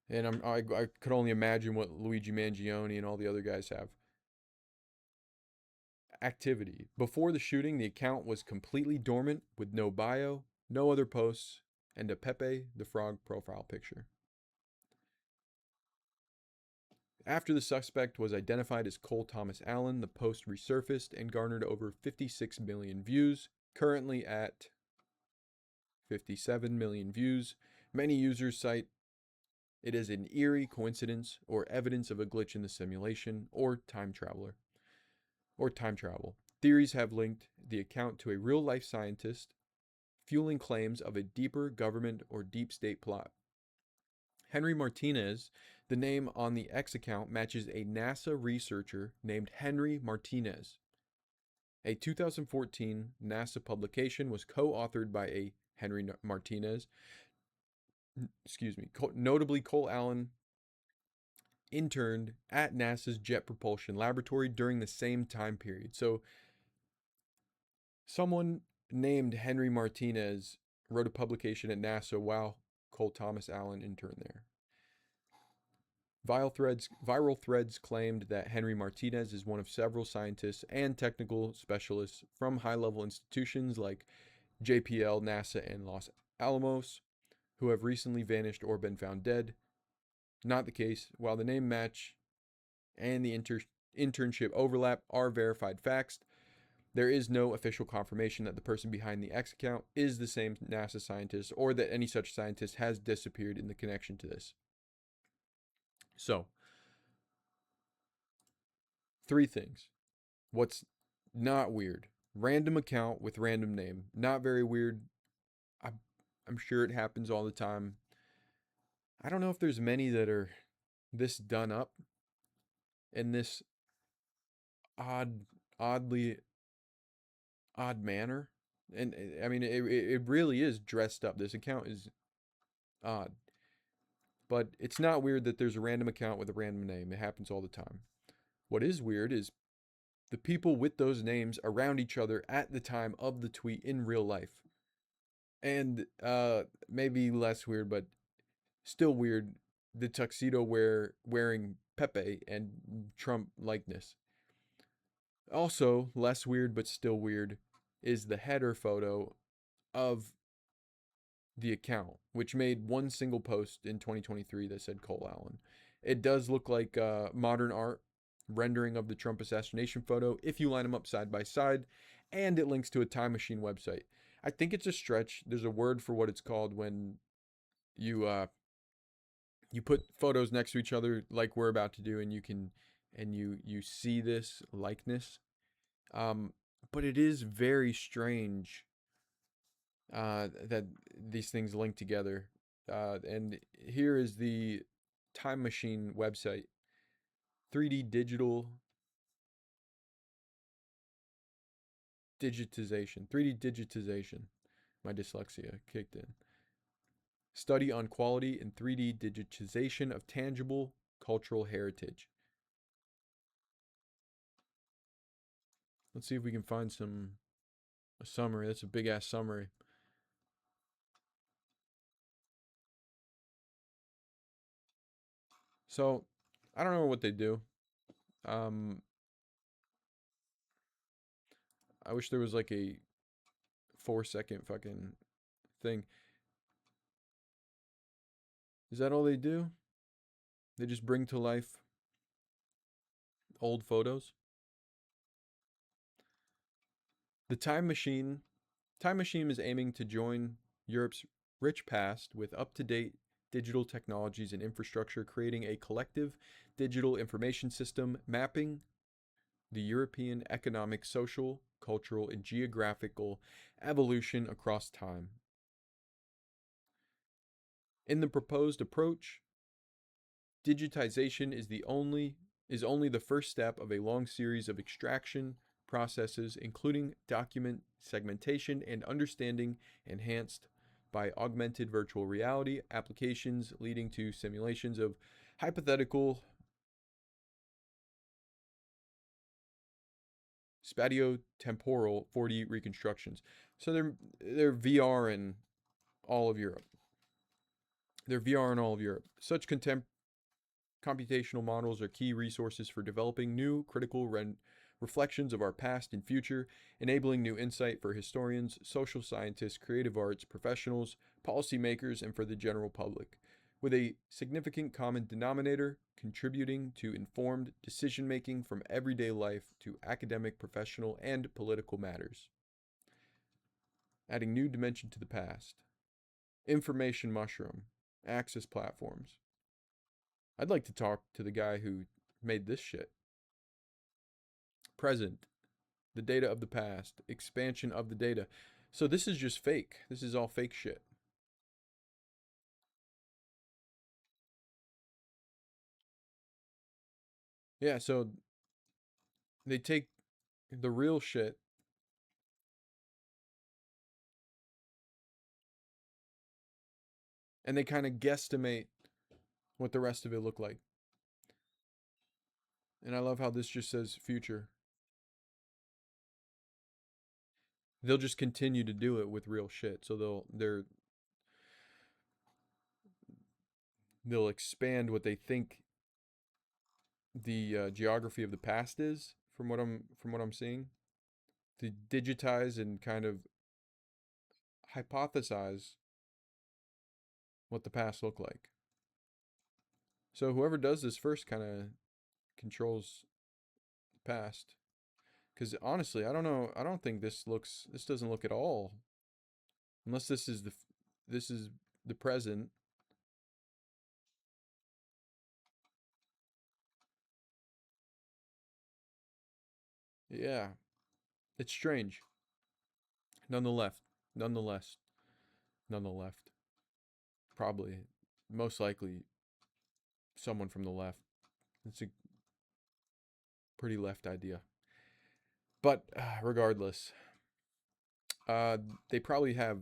And I could only imagine what Luigi Mangione and all the other guys have. Activity. Before the shooting, the account was completely dormant with no bio, no other posts, and a Pepe the Frog profile picture. After the suspect was identified as Cole Thomas Allen, the post resurfaced and garnered over 56 million views, currently at 57 million views. Many users cite it as an eerie coincidence or evidence of a glitch in the simulation or time travel. Theories have linked the account to a real-life scientist, fueling claims of a deeper government or deep state plot. Henry Martinez, the name on the X account, matches a NASA researcher named Henry Martinez. A 2014 NASA publication was co-authored by a Henry Martinez, notably Cole Allen interned at NASA's Jet Propulsion Laboratory during the same time period. So someone named Henry Martinez wrote a publication at NASA while Cole Thomas Allen interned there. Viral threads claimed that Henry Martinez is one of several scientists and technical specialists from high-level institutions like JPL, NASA, and Los Alamos who have recently vanished or been found dead. Not the case. While the name match and the internship overlap are verified facts, there is no official confirmation that the person behind the X account is the same NASA scientist or that any such scientist has disappeared in the connection to this. So, 3 things. What's not weird? Random account with random name. Not very weird. I'm sure it happens all the time. I don't know if there's many that are this done up in this odd manner. And I mean, it really is dressed up. This account is odd. But it's not weird that there's a random account with a random name. It happens all the time. What is weird is the people with those names around each other at the time of the tweet in real life. And maybe less weird, but still weird, the tuxedo wearing Pepe and Trump likeness. Also, less weird, but still weird, is the header photo of the account, which made one single post in 2023 that said Cole Allen. It does look like modern art rendering of the Trump assassination photo if you line them up side by side, and it links to a time machine website. I think it's a stretch. There's a word for what it's called when you put photos next to each other like we're about to do, and you see this likeness. But it is very strange that these things link together. And here is the time machine website. 3D digital digitization. 3D digitization. My dyslexia kicked in. Study on quality and 3D digitization of tangible cultural heritage. Let's see if we can find a summary. That's a big ass summary. So, I don't know what they do. I wish there was like a 4-second fucking thing. Is that all they do? They just bring to life old photos? The Time Machine is aiming to join Europe's rich past with up-to-date digital technologies and infrastructure, creating a collective digital information system mapping the European economic, social, cultural, and geographical evolution across time. In the proposed approach, digitization is only the first step of a long series of extraction processes, including document segmentation and understanding enhanced by augmented virtual reality applications, leading to simulations of hypothetical spatiotemporal 4D reconstructions. So they're VR in all of Europe. Such computational models are key resources for developing new critical reflections of our past and future, enabling new insight for historians, social scientists, creative arts professionals, policymakers, and for the general public, with a significant common denominator contributing to informed decision-making from everyday life to academic, professional, and political matters. Adding new dimension to the past. Information mushroom. Access platforms. I'd like to talk to the guy who made this shit. Present. The data of the past. Expansion of the data. So this is just fake. This is all fake shit. Yeah, so they take the real shit and they kind of guesstimate what the rest of it looked like. And I love how this just says future. They'll just continue to do it with real shit. So they'll expand what they think the geography of the past is from what I'm seeing. To digitize and kind of hypothesize what the past looked like. So whoever does this first kind of controls the past. Because honestly, I don't know. I don't think this doesn't look at all. Unless this is the present. Yeah, it's strange. Nonetheless, nonetheless, none the left. Probably, most likely, someone from the left. It's a pretty left idea. But regardless, they probably have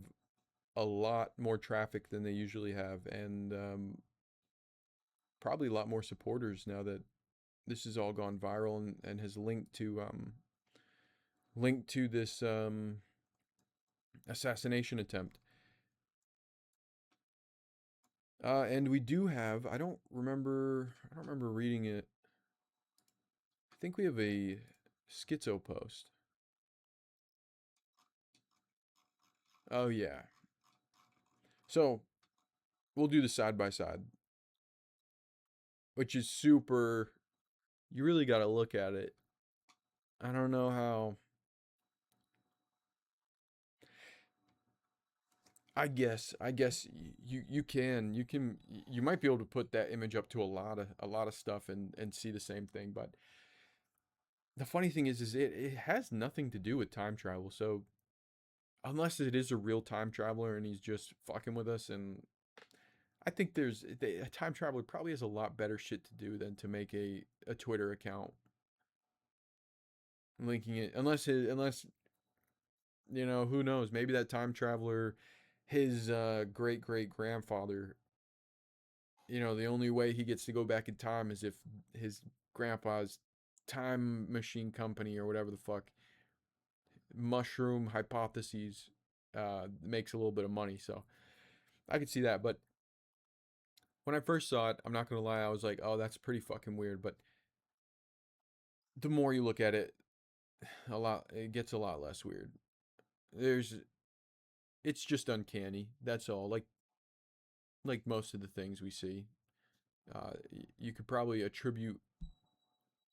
a lot more traffic than they usually have, and probably a lot more supporters now that this has all gone viral and has linked to this assassination attempt. And we do have, I don't remember reading it. I think we have a schizo post. Oh yeah. So we'll do the side by side, which is super. You really got to look at it. I don't know how. I guess you might be able to put that image up to a lot of stuff and see the same thing, but the funny thing is it has nothing to do with time travel. So unless it is a real time traveler and he's just fucking with us, and I think a time traveler probably has a lot better shit to do than to make a Twitter account linking it, unless who knows, maybe that time traveler, his great great grandfather, the only way he gets to go back in time is if his grandpa's time machine company or whatever the fuck, mushroom hypotheses, makes a little bit of money. So I could see that. But when I first saw it, I'm not gonna lie, I was like, oh, that's pretty fucking weird. But the more you look at it, it gets a lot less weird. It's just uncanny. That's all. Like most of the things we see, you could probably attribute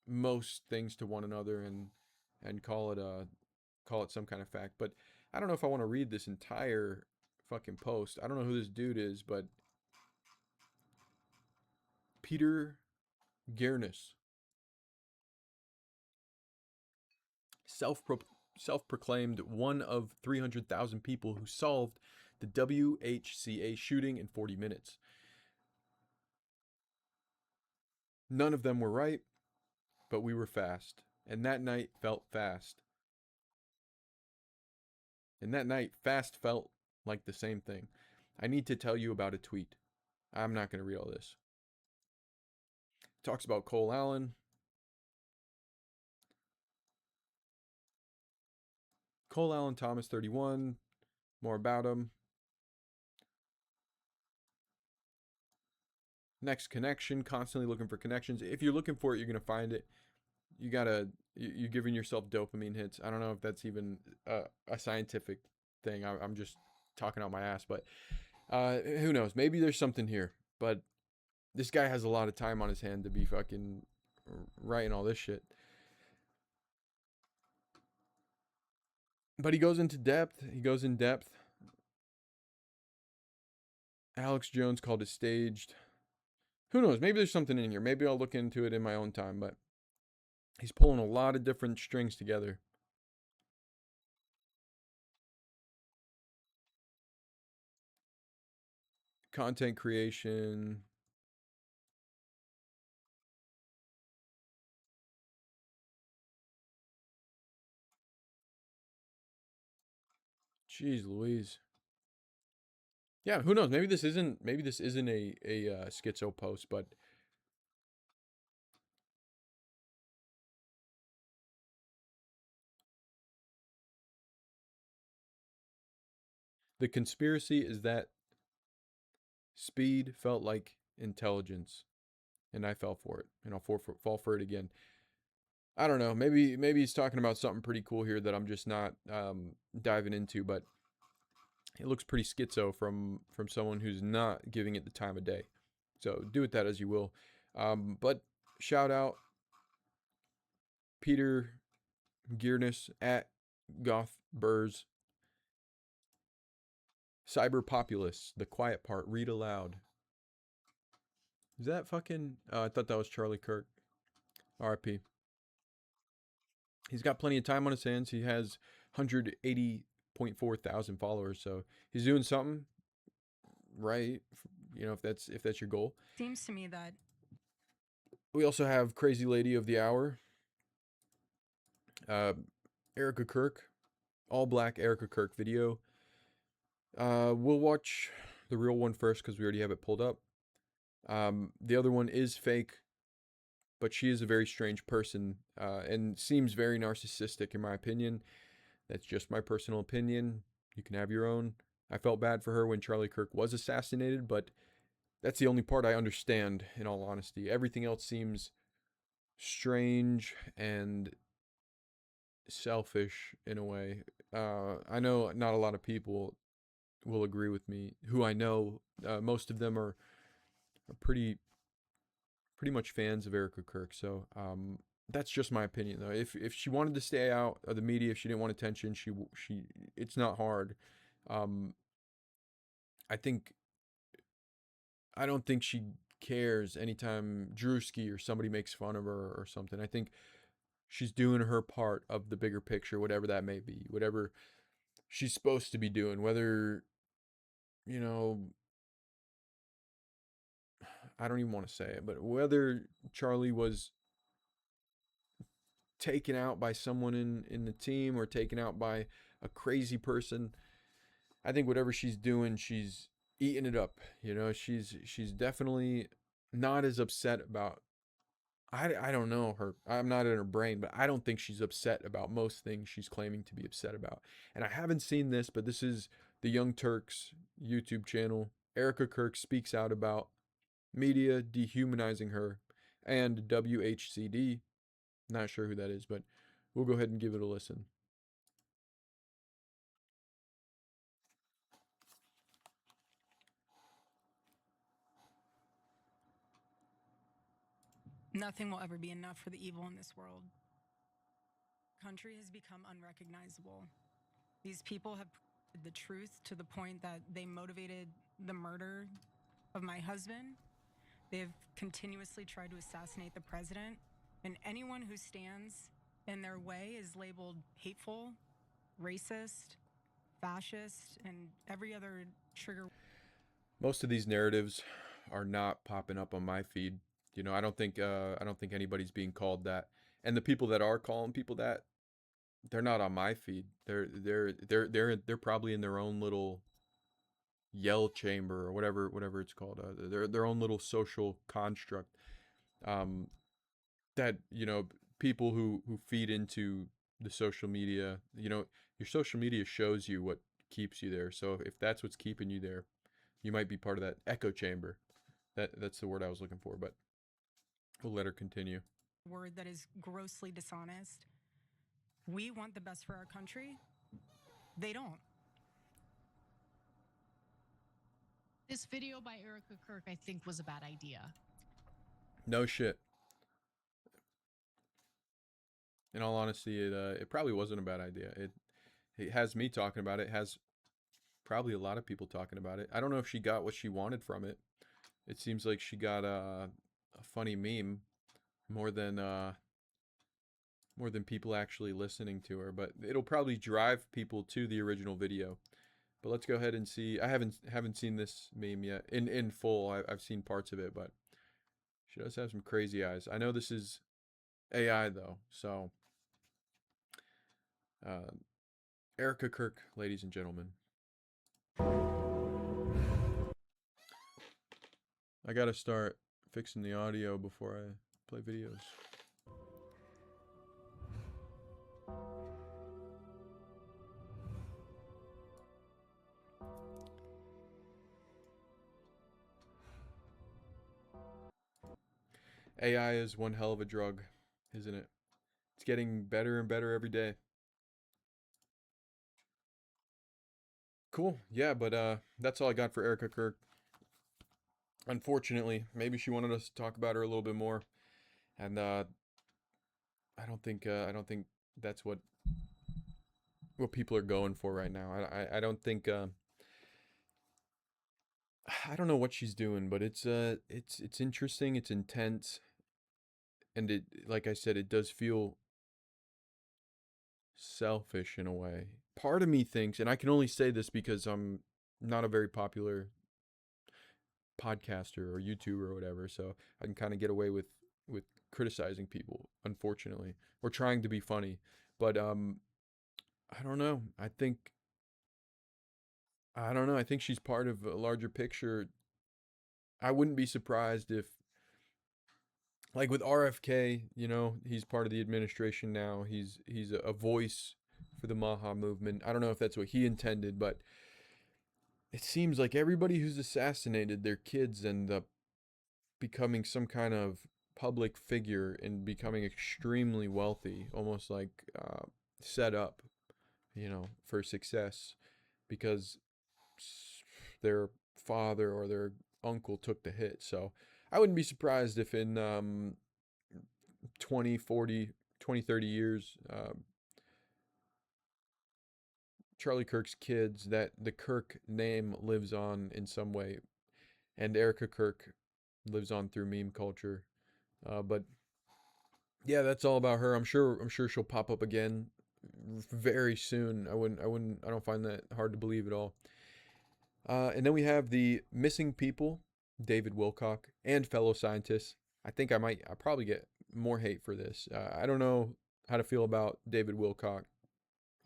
most things to one another and call it some kind of fact. But I don't know if I want to read this entire fucking post. I don't know who this dude is, but Peter Guernis, self-proclaimed one of 300,000 people who solved the WHCA shooting in 40 minutes. None of them were right, but we were fast, and that night felt fast. And that night, fast felt like the same thing. I need to tell you about a tweet. I'm not going to read all this. Talks about Cole Allen. Cole Allen Thomas, 31. More about him. Next connection. Constantly looking for connections. If you're looking for it, you're going to find it. You're giving yourself dopamine hits. I don't know if that's even a scientific thing. I'm just talking out my ass, but who knows? Maybe there's something here. But this guy has a lot of time on his hand to be fucking writing all this shit. But he goes in depth. Alex Jones called it staged. Who knows? Maybe there's something in here. Maybe I'll look into it in my own time, but he's pulling a lot of different strings together. Content creation. Jeez Louise. Yeah, who knows? Maybe this isn't a schizo post, but the conspiracy is that speed felt like intelligence, and I fell for it, and I'll fall for it again. I don't know. Maybe he's talking about something pretty cool here that I'm just not diving into, but it looks pretty schizo from someone who's not giving it the time of day. So do with that as you will. But shout out Peter Gearness at Goth Burrs. Cyber Populist, the quiet part, read aloud. Is that fucking... I thought that was Charlie Kirk. RIP. He's got plenty of time on his hands. He has 180.4 thousand followers, so he's doing something right. You know, if that's your goal. Seems to me that we also have Crazy Lady of the Hour, Erika Kirk, all black Erika Kirk video. We'll watch the real one first because we already have it pulled up. The other one is fake, but she is a very strange person and seems very narcissistic in my opinion. That's just my personal opinion. You can have your own. I felt bad for her when Charlie Kirk was assassinated, but that's the only part I understand, in all honesty. Everything else seems strange and selfish in a way. I know not a lot of people will agree with me. Who I know, most of them are pretty much fans of Erika Kirk. So that's just my opinion, though. If she wanted to stay out of the media, if she didn't want attention, she it's not hard. I don't think she cares anytime Drewski or somebody makes fun of her or something. I think she's doing her part of the bigger picture, whatever that may be, whatever she's supposed to be doing, whether, you know, I don't even want to say it, but whether Charlie was taken out by someone in the team or taken out by a crazy person, I think whatever she's doing, she's eating it up. You know, she's definitely not as upset about, I don't know her. I'm not in her brain, but I don't think she's upset about most things she's claiming to be upset about. And I haven't seen this, but this is the Young Turks YouTube channel. Erika Kirk speaks out about media dehumanizing her and WHCD. Not sure who that is, but we'll go ahead and give it a listen. nothing will ever be enough for the evil in this world. Country has become unrecognizable. These people have the truth to the point that they motivated the murder of my husband. They have continuously tried to assassinate the president, and anyone who stands in their way is labeled hateful, racist, fascist, and every other trigger. Most of these narratives are not popping up on my feed. You know, I don't think anybody's being called that. And the people that are calling people that, they're not on my feed. They're probably in their own little yell chamber or whatever it's called. Their own little social construct. That, you know, people who feed into the social media, you know, your social media shows you what keeps you there. So if that's what's keeping you there, you might be part of that echo chamber. That's the word I was looking for, but we'll let her continue. Word that is grossly dishonest. We want the best for our country. They don't. This video by Erika Kirk, I think, was a bad idea. No shit. In all honesty, it probably wasn't a bad idea. It has me talking about it. It has probably a lot of people talking about it. I don't know if she got what she wanted from it. It seems like she got a funny meme more than people actually listening to her, but it'll probably drive people to the original video. But let's go ahead and see. I haven't seen this meme yet in full. I've seen parts of it, but she does have some crazy eyes. I know this is AI though, so Erika Kirk, ladies and gentlemen. I gotta start fixing the audio before I play videos. AI is one hell of a drug, isn't it? It's getting better and better every day. Cool. Yeah, but that's all I got for Erika Kirk. Unfortunately, maybe she wanted us to talk about her a little bit more, and I don't think that's what people are going for right now. I don't think I don't know what she's doing, but it's interesting, it's intense, and it, like I said, it does feel selfish in a way. Part of me thinks, and I can only say this because I'm not a very popular podcaster or YouTuber or whatever, so I can kind of get away with criticizing people, unfortunately, or trying to be funny. But I don't know. I don't know. I think she's part of a larger picture. I wouldn't be surprised if, like with RFK, you know, he's part of the administration now. He's a voice for the Maha movement. I don't know if that's what he intended, but it seems like everybody who's assassinated their kids end up becoming some kind of public figure and becoming extremely wealthy, almost like set up, you know, for success because their father or their uncle took the hit. So I wouldn't be surprised if in 20, 40, 20, 30 years, Charlie Kirk's kids, that the Kirk name lives on in some way, and Erika Kirk lives on through meme culture. But yeah, that's all about her. I'm sure she'll pop up again very soon. I don't find that hard to believe at all. And then we have the missing people, David Wilcock, and fellow scientists. I'll probably get more hate for this. I don't know how to feel about David Wilcock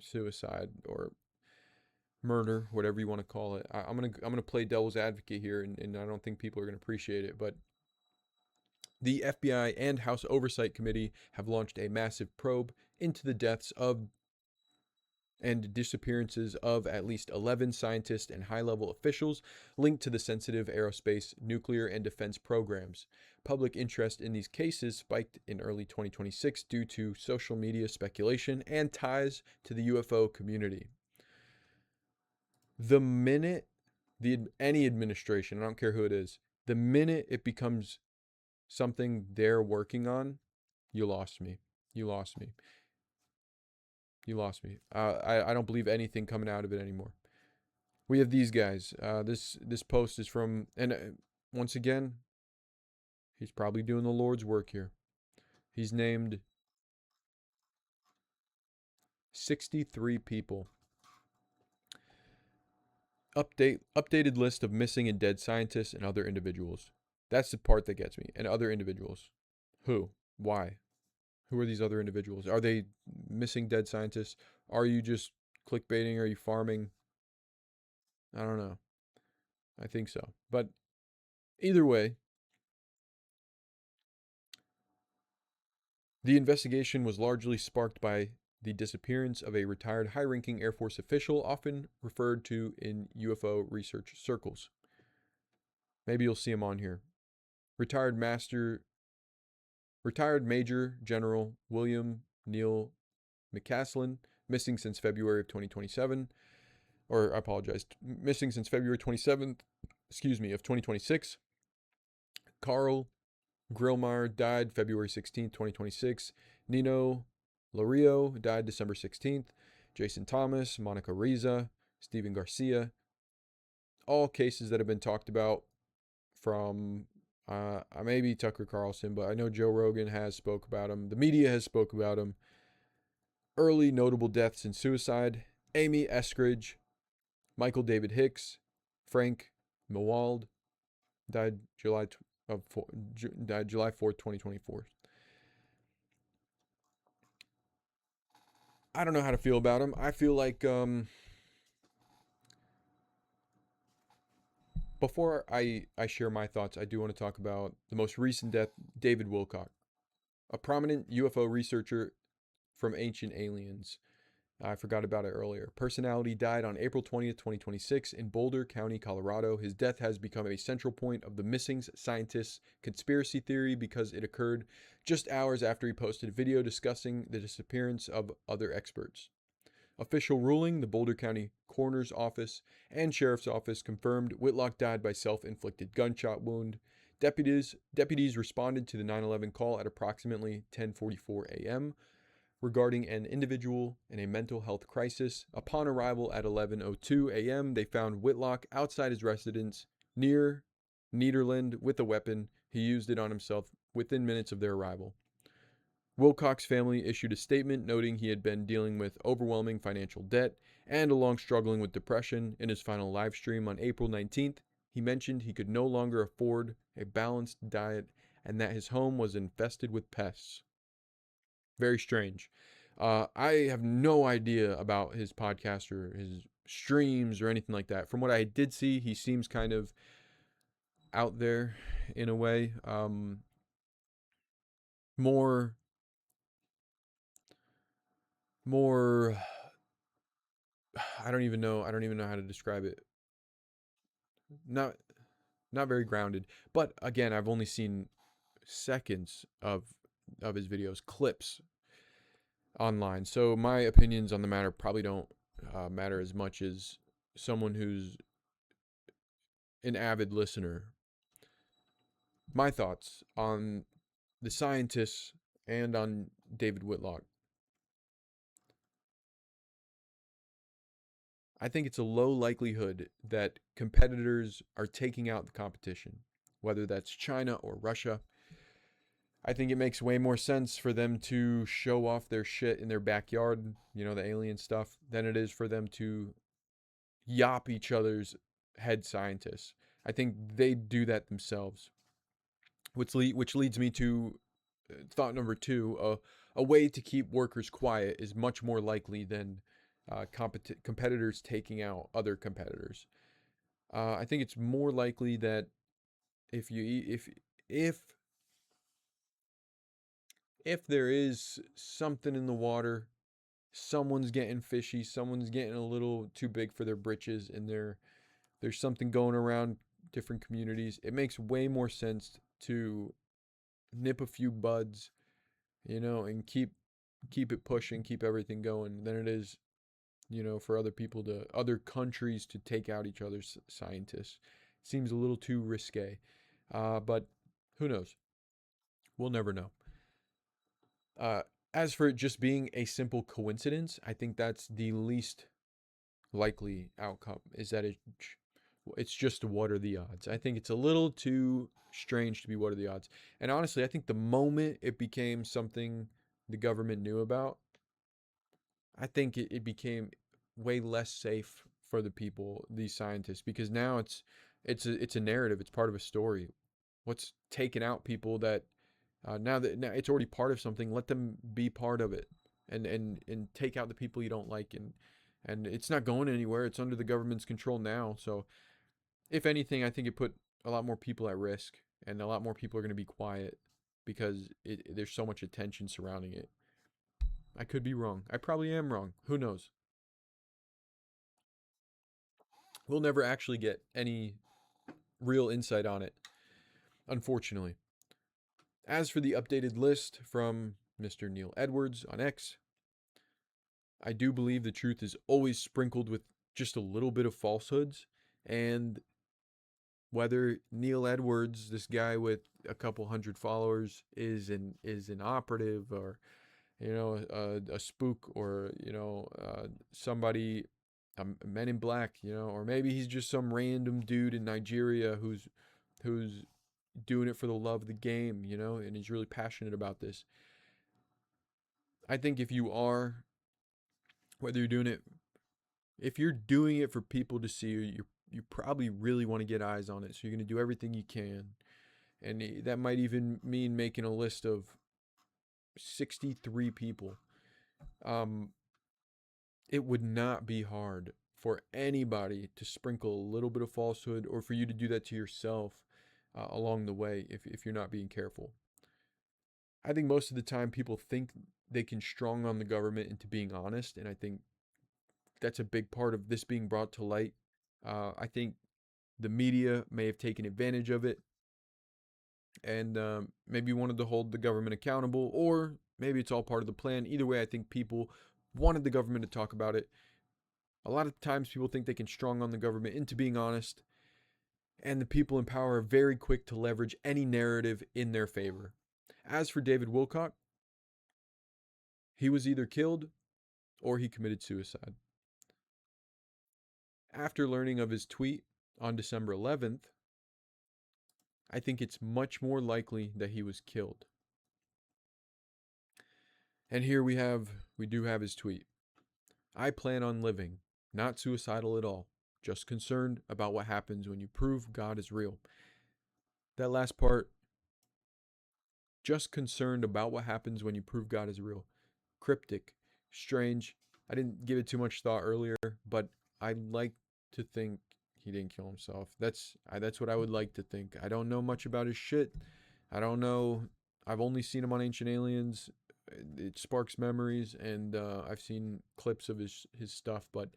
suicide or murder, whatever you want to call it. I'm gonna play devil's advocate here, and I don't think people are gonna appreciate it, but the FBI and House Oversight Committee have launched a massive probe into the deaths of and disappearances of at least 11 scientists and high-level officials linked to the sensitive aerospace, nuclear, and defense programs. Public interest in these cases spiked in early 2026 due to social media speculation and ties to the UFO community. The minute any administration, I don't care who it is, the minute it becomes something they're working on, you lost me. You lost me. You lost me. I don't believe anything coming out of it anymore. We have these guys. This post is from, and once again, he's probably doing the Lord's work here. He's named 63 people. Updated list of missing and dead scientists and other individuals. That's the part that gets me. And other individuals. Who? Why? Who are these other individuals? Are they missing dead scientists? Are you just clickbaiting? Are you farming? I don't know. I think so. But either way, the investigation was largely sparked by the disappearance of a retired high-ranking Air Force official, often referred to in UFO research circles. Maybe you'll see him on here. Retired Major General William Neil McCaslin, missing since February of 2027. Or, I apologize, missing since February 27th, of 2026. Carl Grillmeyer died February 16th, 2026. Nino Lorio died December 16th. Jason Thomas, Monica Riza, Stephen Garcia, all cases that have been talked about from maybe Tucker Carlson, but I know Joe Rogan has spoke about him. The media has spoke about him. Early notable deaths and suicide: Amy Eskridge, Michael David Hicks, Frank Mewald, died July 4th, 2024. I don't know how to feel about him. I feel like before I share my thoughts, I do want to talk about the most recent death, David Wilcock, a prominent UFO researcher from Ancient Aliens. I forgot about it earlier. Personality died on April 20th, 2026 in Boulder County, Colorado. His death has become a central point of the missing scientists' conspiracy theory because it occurred just hours after he posted a video discussing the disappearance of other experts. Official ruling: the Boulder County Coroner's Office and Sheriff's Office confirmed Whitlock died by self-inflicted gunshot wound. Deputies responded to the 911 call at approximately 10:44 a.m. regarding an individual in a mental health crisis. Upon arrival at 11:02 a.m., they found Whitlock outside his residence near Nederland with a weapon. He used it on himself within minutes of their arrival. Wilcock's family issued a statement noting he had been dealing with overwhelming financial debt and along struggling with depression. In his final live stream on April 19th, he mentioned he could no longer afford a balanced diet and that his home was infested with pests. Very strange. I have no idea about his podcast or his streams or anything like that. From what I did see, he seems kind of out there in a way. More I don't even know how to describe it. Not very grounded. But again, I've only seen seconds of his videos, clips online. So my opinions on the matter probably don't matter as much as someone who's an avid listener. My thoughts on the scientists and on David Whitlock. I think it's a low likelihood that competitors are taking out the competition, whether that's China or Russia. I think it makes way more sense for them to show off their shit in their backyard, the alien stuff, than it is for them to yop each other's head scientists. I think they do that themselves. Which leads me to thought number 2. A way to keep workers quiet is much more likely than competitors taking out other competitors. I think it's more likely that if there is something in the water, someone's getting fishy, someone's getting a little too big for their britches, and there's something going around different communities, it makes way more sense to nip a few buds, and keep it pushing, keep everything going, than it is, for other countries to take out each other's scientists. It seems a little too risque. But who knows? We'll never know. As for it just being a simple coincidence, I think that's the least likely outcome, is that it's just what are the odds. I think it's a little too strange to be what are the odds. And honestly, I think the moment it became something the government knew about, I think it became way less safe for the people, these scientists, because now it's a narrative, it's part of a story. What's taken out people that now it's already part of something, let them be part of it, and take out the people you don't like, and it's not going anywhere. It's under the government's control now. So if anything, I think it put a lot more people at risk, and a lot more people are going to be quiet because there's so much attention surrounding it. I could be wrong. I probably am wrong. Who knows? We'll never actually get any real insight on it, unfortunately. As for the updated list from Mr. Neil Edwards on X, I do believe the truth is always sprinkled with just a little bit of falsehoods, and whether Neil Edwards, this guy with a couple hundred followers, is an operative, or a spook, or somebody Men in Black, you know, or maybe he's just some random dude in Nigeria who's doing it for the love of the game, you know, and he's really passionate about this. I think if you are, whether you're doing it, if you're doing it for people to see, you probably really want to get eyes on it. So you're going to do everything you can. And that might even mean making a list of 63 people. It would not be hard for anybody to sprinkle a little bit of falsehood, or for you to do that to yourself along the way if you're not being careful. I think most of the time people think they can strong on the government into being honest, and I think that's a big part of this being brought to light. I think the media may have taken advantage of it and maybe wanted to hold the government accountable, or maybe it's all part of the plan. Either way, I think people wanted the government to talk about it. A lot of times people think they can strong on the government into being honest, and the people in power are very quick to leverage any narrative in their favor. As for David Wilcock, he was either killed or he committed suicide. After learning of his tweet on December 11th, I think it's much more likely that he was killed. And here we do have his tweet. I plan on living, not suicidal at all, just concerned about what happens when you prove God is real. That last part, just concerned about what happens when you prove God is real. Cryptic, strange. I didn't give it too much thought earlier, but I like to think he didn't kill himself. That's what I would like to think. I don't know much about his shit. I don't know. I've only seen him on Ancient Aliens. It sparks memories, and I've seen clips of his stuff, but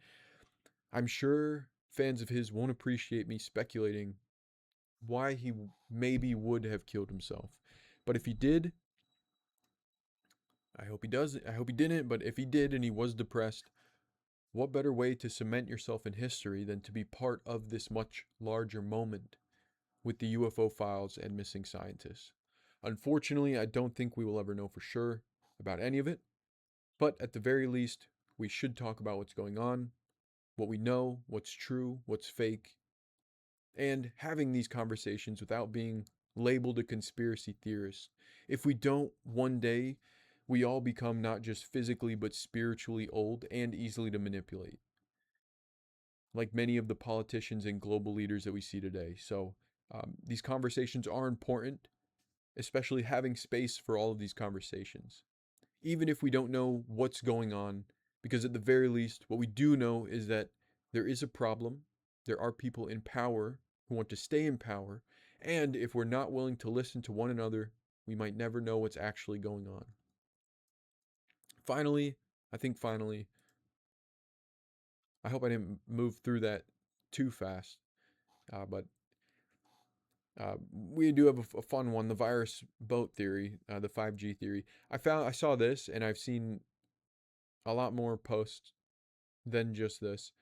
I'm sure fans of his won't appreciate me speculating why he maybe would have killed himself. But if he did, I hope he does. I hope he didn't, but if he did and he was depressed, what better way to cement yourself in history than to be part of this much larger moment with the UFO files and missing scientists? Unfortunately, I don't think we will ever know for sure about any of it, but at the very least, we should talk about what's going on, what we know, what's true, what's fake, and having these conversations without being labeled a conspiracy theorist. If we don't, one day, we all become not just physically but spiritually old and easily to manipulate, like many of the politicians and global leaders that we see today. So these conversations are important, especially having space for all of these conversations, even if we don't know what's going on, because at the very least, what we do know is that there is a problem. There are people in power who want to stay in power, and if we're not willing to listen to one another, we might never know what's actually going on. Finally, I hope I didn't move through that too fast, but we do have a fun one, the virus boat theory, the 5G theory. I saw this, and I've seen a lot more posts than just this.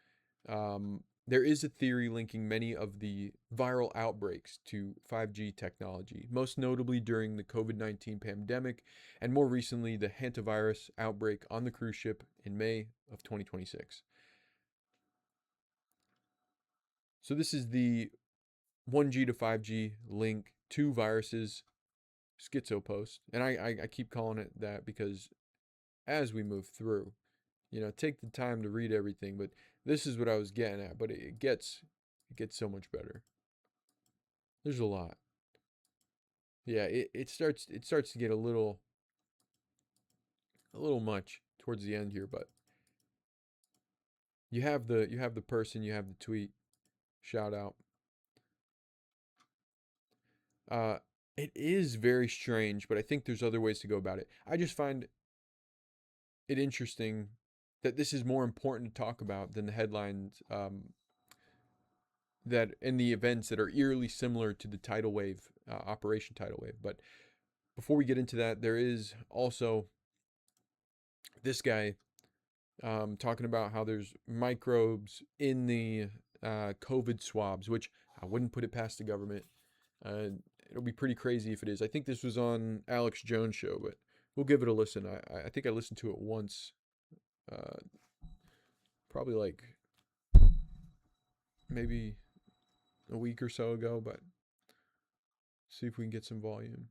There is a theory linking many of the viral outbreaks to 5G technology, most notably during the COVID-19 pandemic, and more recently, the Hantavirus outbreak on the cruise ship in May of 2026. So this is the 1G to 5G link to viruses schizo post, and I keep calling it that because as we move through, take the time to read everything, but this is what I was getting at, but it gets so much better. There's a lot. Yeah, it starts to get a little much towards the end here, but you have the person, you have the tweet, shout out. It is very strange, but I think there's other ways to go about it. I just find it interesting that this is more important to talk about than the headlines that and the events that are eerily similar to the tidal wave, Operation Tidal Wave. But before we get into that, there is also this guy talking about how there's microbes in the COVID swabs, which I wouldn't put it past the government. It'll be pretty crazy if it is. I think this was on Alex Jones' show, but we'll give it a listen. I think I listened to it once, probably like maybe a week or so ago, but see if we can get some volume.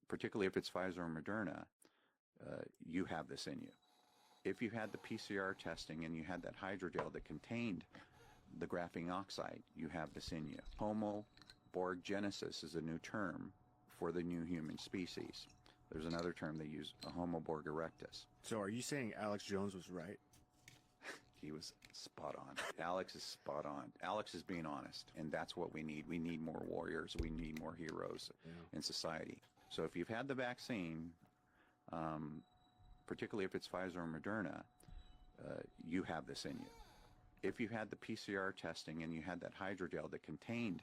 Particularly if it's Pfizer or Moderna, you have this in you. If you had the PCR testing and you had that hydrogel that contained the graphene oxide, you have this in you. Homo-Borg-genesis is a new term for the new human species. There's another term they use, a Homo Borg erectus. So are you saying Alex Jones was right? He was spot on. Alex is spot on. Alex is being honest, and that's what we need. We need more warriors. We need more heroes in society. So if you've had the vaccine, particularly if it's Pfizer or Moderna, you have this in you. If you had the PCR testing and you had that hydrogel that contained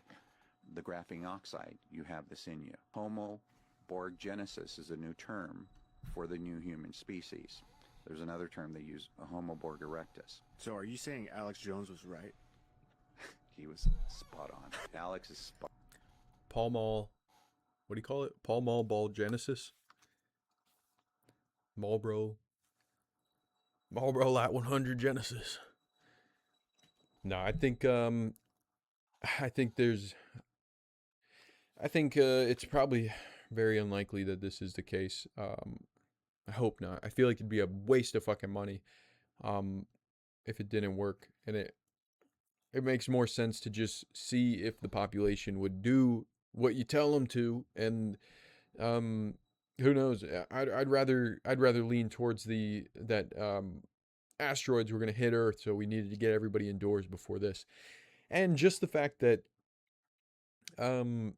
the graphene oxide, you have this in you. Homo-Borg-genesis is a new term for the new human species. There's another term they use, a Homo Borg erectus. So are you saying Alex Jones was right? He was spot on. Alex is spot Paul Mall, what do you call it? Paul Mall Ball Genesis? Marlboro Lat 100 Genesis. No, I think it's probably very unlikely that this is the case. I hope not. I feel like it'd be a waste of fucking money if it didn't work. And it makes more sense to just see if the population would do what you tell them to. And who knows? I'd rather lean towards that asteroids were going to hit Earth, so we needed to get everybody indoors before this. And just the fact that the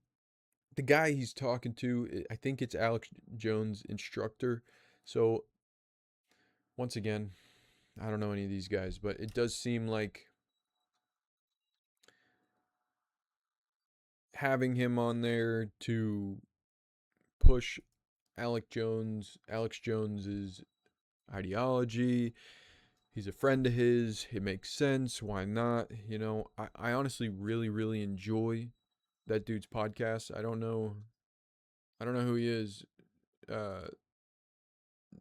guy he's talking to, I think it's Alex Jones' instructor. So, once again, I don't know any of these guys, but it does seem like having him on there to push Alex Jones's ideology. He's a friend of his. It makes sense. Why not? You know, I honestly really, really enjoy that dude's podcast. I don't know who he is.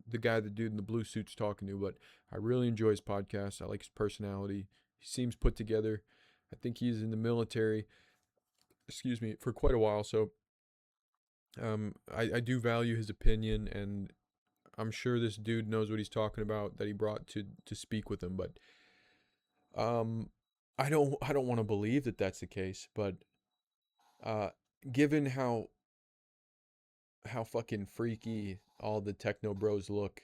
The guy, the dude in the blue suit's talking to, but I really enjoy his podcast. I like his personality. He seems put together. I think he's in the military, for quite a while. So I do value his opinion, and I'm sure this dude knows what he's talking about that he brought to speak with him. But I don't want to believe that that's the case. But given how fucking freaky all the techno bros look,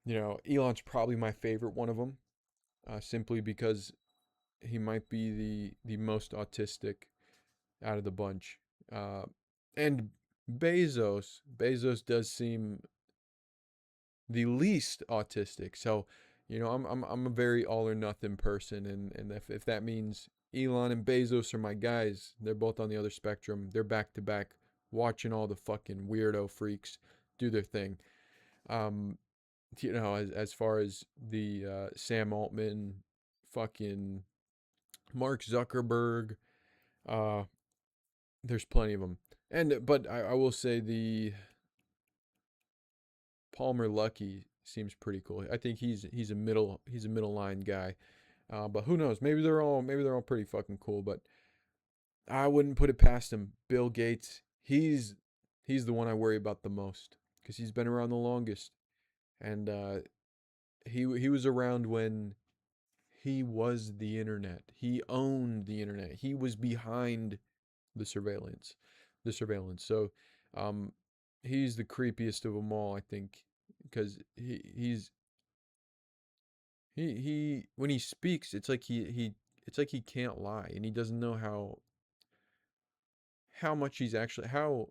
you know, Elon's probably my favorite one of them, simply because he might be the most autistic out of the bunch. And Bezos does seem the least autistic. So, you know, I'm a very all or nothing person, and if that means Elon and Bezos are my guys, they're both on the other spectrum. They're back to back, watching all the fucking weirdo freaks do their thing. You know, as far as the Sam Altman, fucking Mark Zuckerberg, there's plenty of them. But I will say the Palmer Luckey seems pretty cool. I think he's a middle line guy. But who knows? Maybe they're all pretty fucking cool. But I wouldn't put it past him. Bill Gates, he's the one I worry about the most because he's been around the longest, and he was around when he was the internet. He owned the internet. He was behind the surveillance. So, he's the creepiest of them all, I think, because he when he speaks, it's like he can't lie, and he doesn't know how much he's actually, how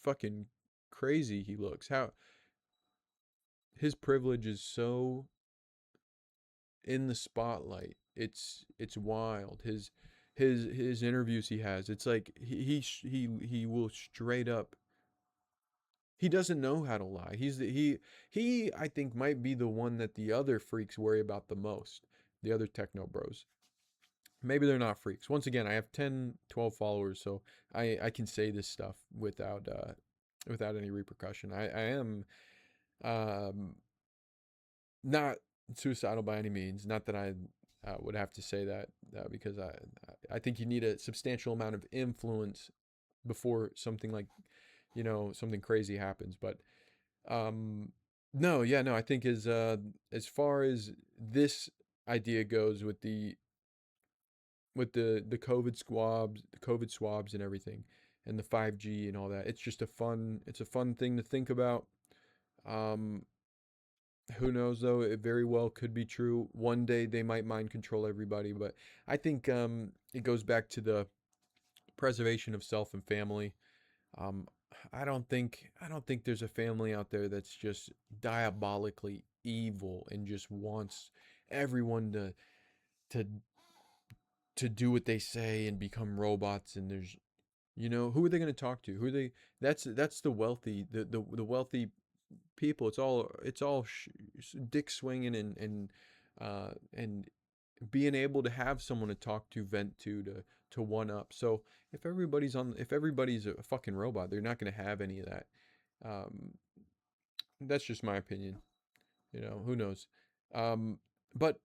fucking crazy he looks, how his privilege is so in the spotlight. It's wild. His interviews he has, it's like he will straight up, he doesn't know how to lie. He I think might be the one that the other freaks worry about the most, the other techno bros. Maybe they're not freaks. Once again, I have 10, 12 followers, so I can say this stuff without any repercussion. I am not suicidal by any means. Not that I would have to say that because I think you need a substantial amount of influence before something like, something crazy happens. But no, yeah, no, I think as far as this idea goes with the COVID swabs and everything, and the 5G and all that, it's a fun thing to think about. Um, who knows though? It very well could be true. One day they might mind control everybody, but I think it goes back to the preservation of self and family. Um, I don't think there's a family out there that's just diabolically evil and just wants everyone to to do what they say and become robots. And there's, who are they going to talk to? Who are they? That's the wealthy, the wealthy people. It's all dick swinging and being able to have someone to talk to, vent to one up. So if everybody's a fucking robot, they're not going to have any of that. Um, that's just my opinion. Who knows? But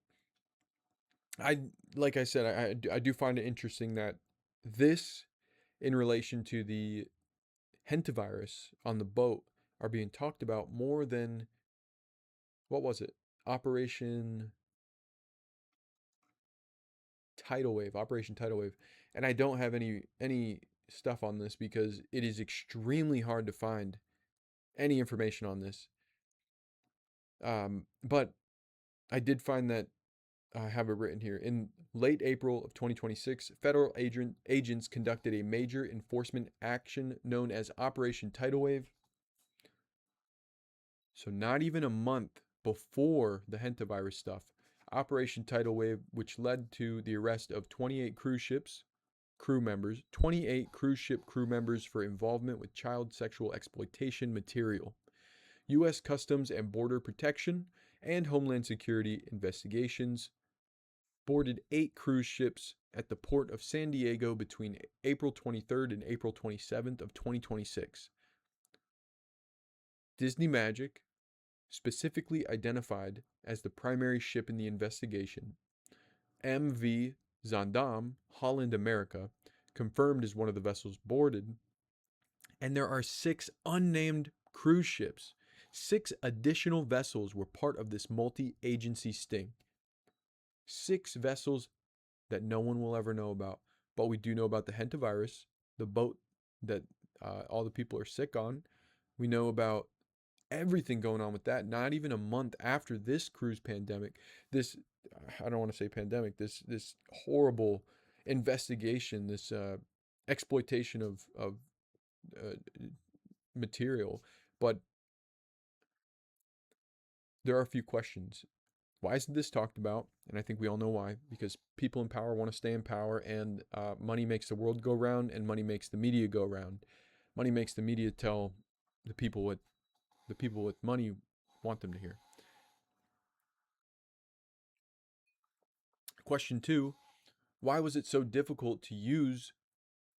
I, like I said, I do find it interesting that this, in relation to the Hantavirus on the boat, are being talked about more than, what was it? Operation Tidal Wave. And I don't have any stuff on this because it is extremely hard to find any information on this. But I did find that I have it written here. In late April of 2026, federal agents conducted a major enforcement action known as Operation Tidal Wave. So not even a month before the Hantavirus stuff, Operation Tidal Wave, which led to the arrest of 28 cruise ship crew members for involvement with child sexual exploitation material. U.S. Customs and Border Protection and Homeland Security investigations boarded 8 cruise ships at the port of San Diego between April 23rd and April 27th of 2026. Disney Magic, specifically identified as the primary ship in the investigation, MV Zaandam, Holland America, confirmed as one of the vessels boarded, and there are 6 unnamed cruise ships. 6 additional vessels were part of this multi-agency sting. 6 vessels that no one will ever know about, but we do know about the Hantavirus, the boat that all the people are sick on. We know about everything going on with that. Not even a month after this cruise pandemic, I don't want to say pandemic, this horrible investigation, this exploitation of material. But there are a few questions. Why isn't this talked about? And I think we all know why. Because people in power want to stay in power, and money makes the world go round, and money makes the media go round. Money makes the media tell the people what the people with money want them to hear. Question 2, why was it so difficult to use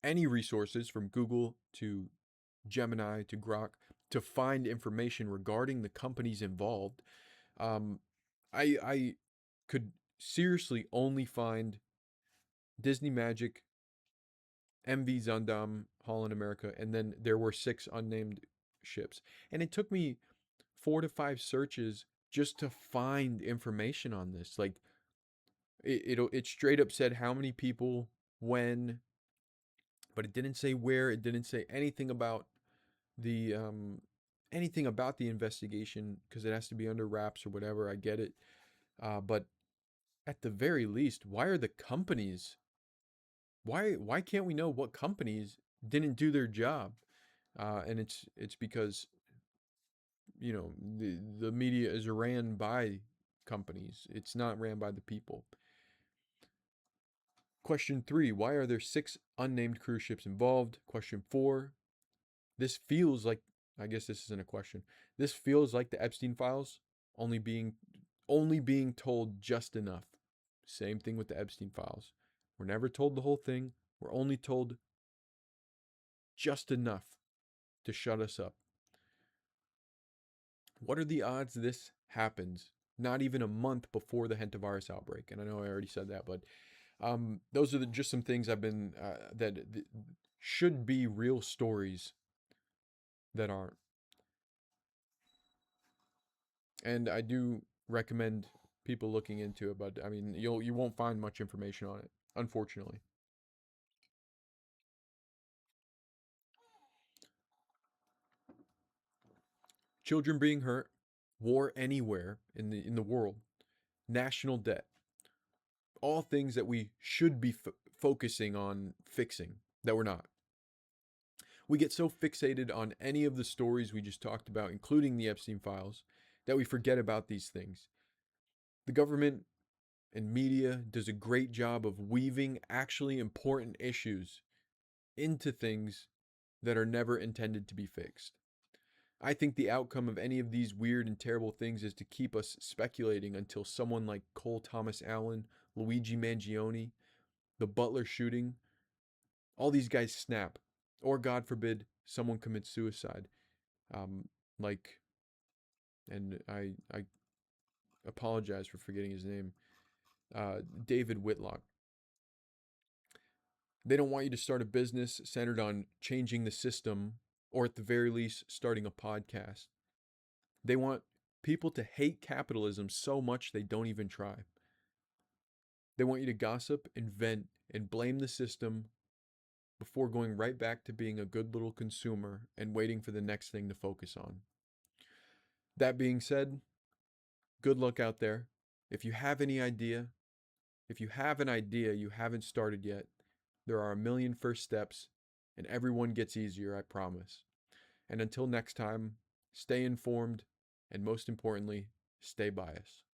any resources from Google to Gemini to Grok to find information regarding the companies involved? I could seriously only find Disney Magic, MV Zaandam, Holland America, and then there were 6 unnamed ships. And it took me 4 to 5 searches just to find information on this. Like it straight up said how many people, when, but it didn't say where. It didn't say anything about the investigation, because it has to be under wraps or whatever. I get it, but at the very least, why are the companies? Why can't we know what companies didn't do their job? And it's because the media is ran by companies. It's not ran by the people. Question 3, why are there 6 unnamed cruise ships involved? Question 4, this feels like, I guess this isn't a question. This feels like the Epstein files, only being told just enough. Same thing with the Epstein files. We're never told the whole thing. We're only told just enough to shut us up. What are the odds this happens not even a month before the Hantavirus outbreak. And I know I already said that, but those are just some things I've been that should be real stories that aren't. And I do recommend people looking into it, but I mean, you won't find much information on it, unfortunately. Children being hurt, war anywhere in the world, national debt, all things that we should be focusing on fixing that we're not. We get so fixated on any of the stories we just talked about, including the Epstein files, that we forget about these things. The government and media does a great job of weaving actually important issues into things that are never intended to be fixed. I think the outcome of any of these weird and terrible things is to keep us speculating until someone like Cole Thomas Allen, Luigi Mangione, the Butler shooting, all these guys snap. Or, God forbid, someone commits suicide. And I apologize for forgetting his name, David Whitlock. They don't want you to start a business centered on changing the system, or at the very least, starting a podcast. They want people to hate capitalism so much they don't even try. They want you to gossip and vent and blame the system before going right back to being a good little consumer and waiting for the next thing to focus on. That being said, good luck out there. If you have an idea you haven't started yet, there are a million first steps, and everyone gets easier, I promise. And until next time, stay informed, and most importantly, stay biased.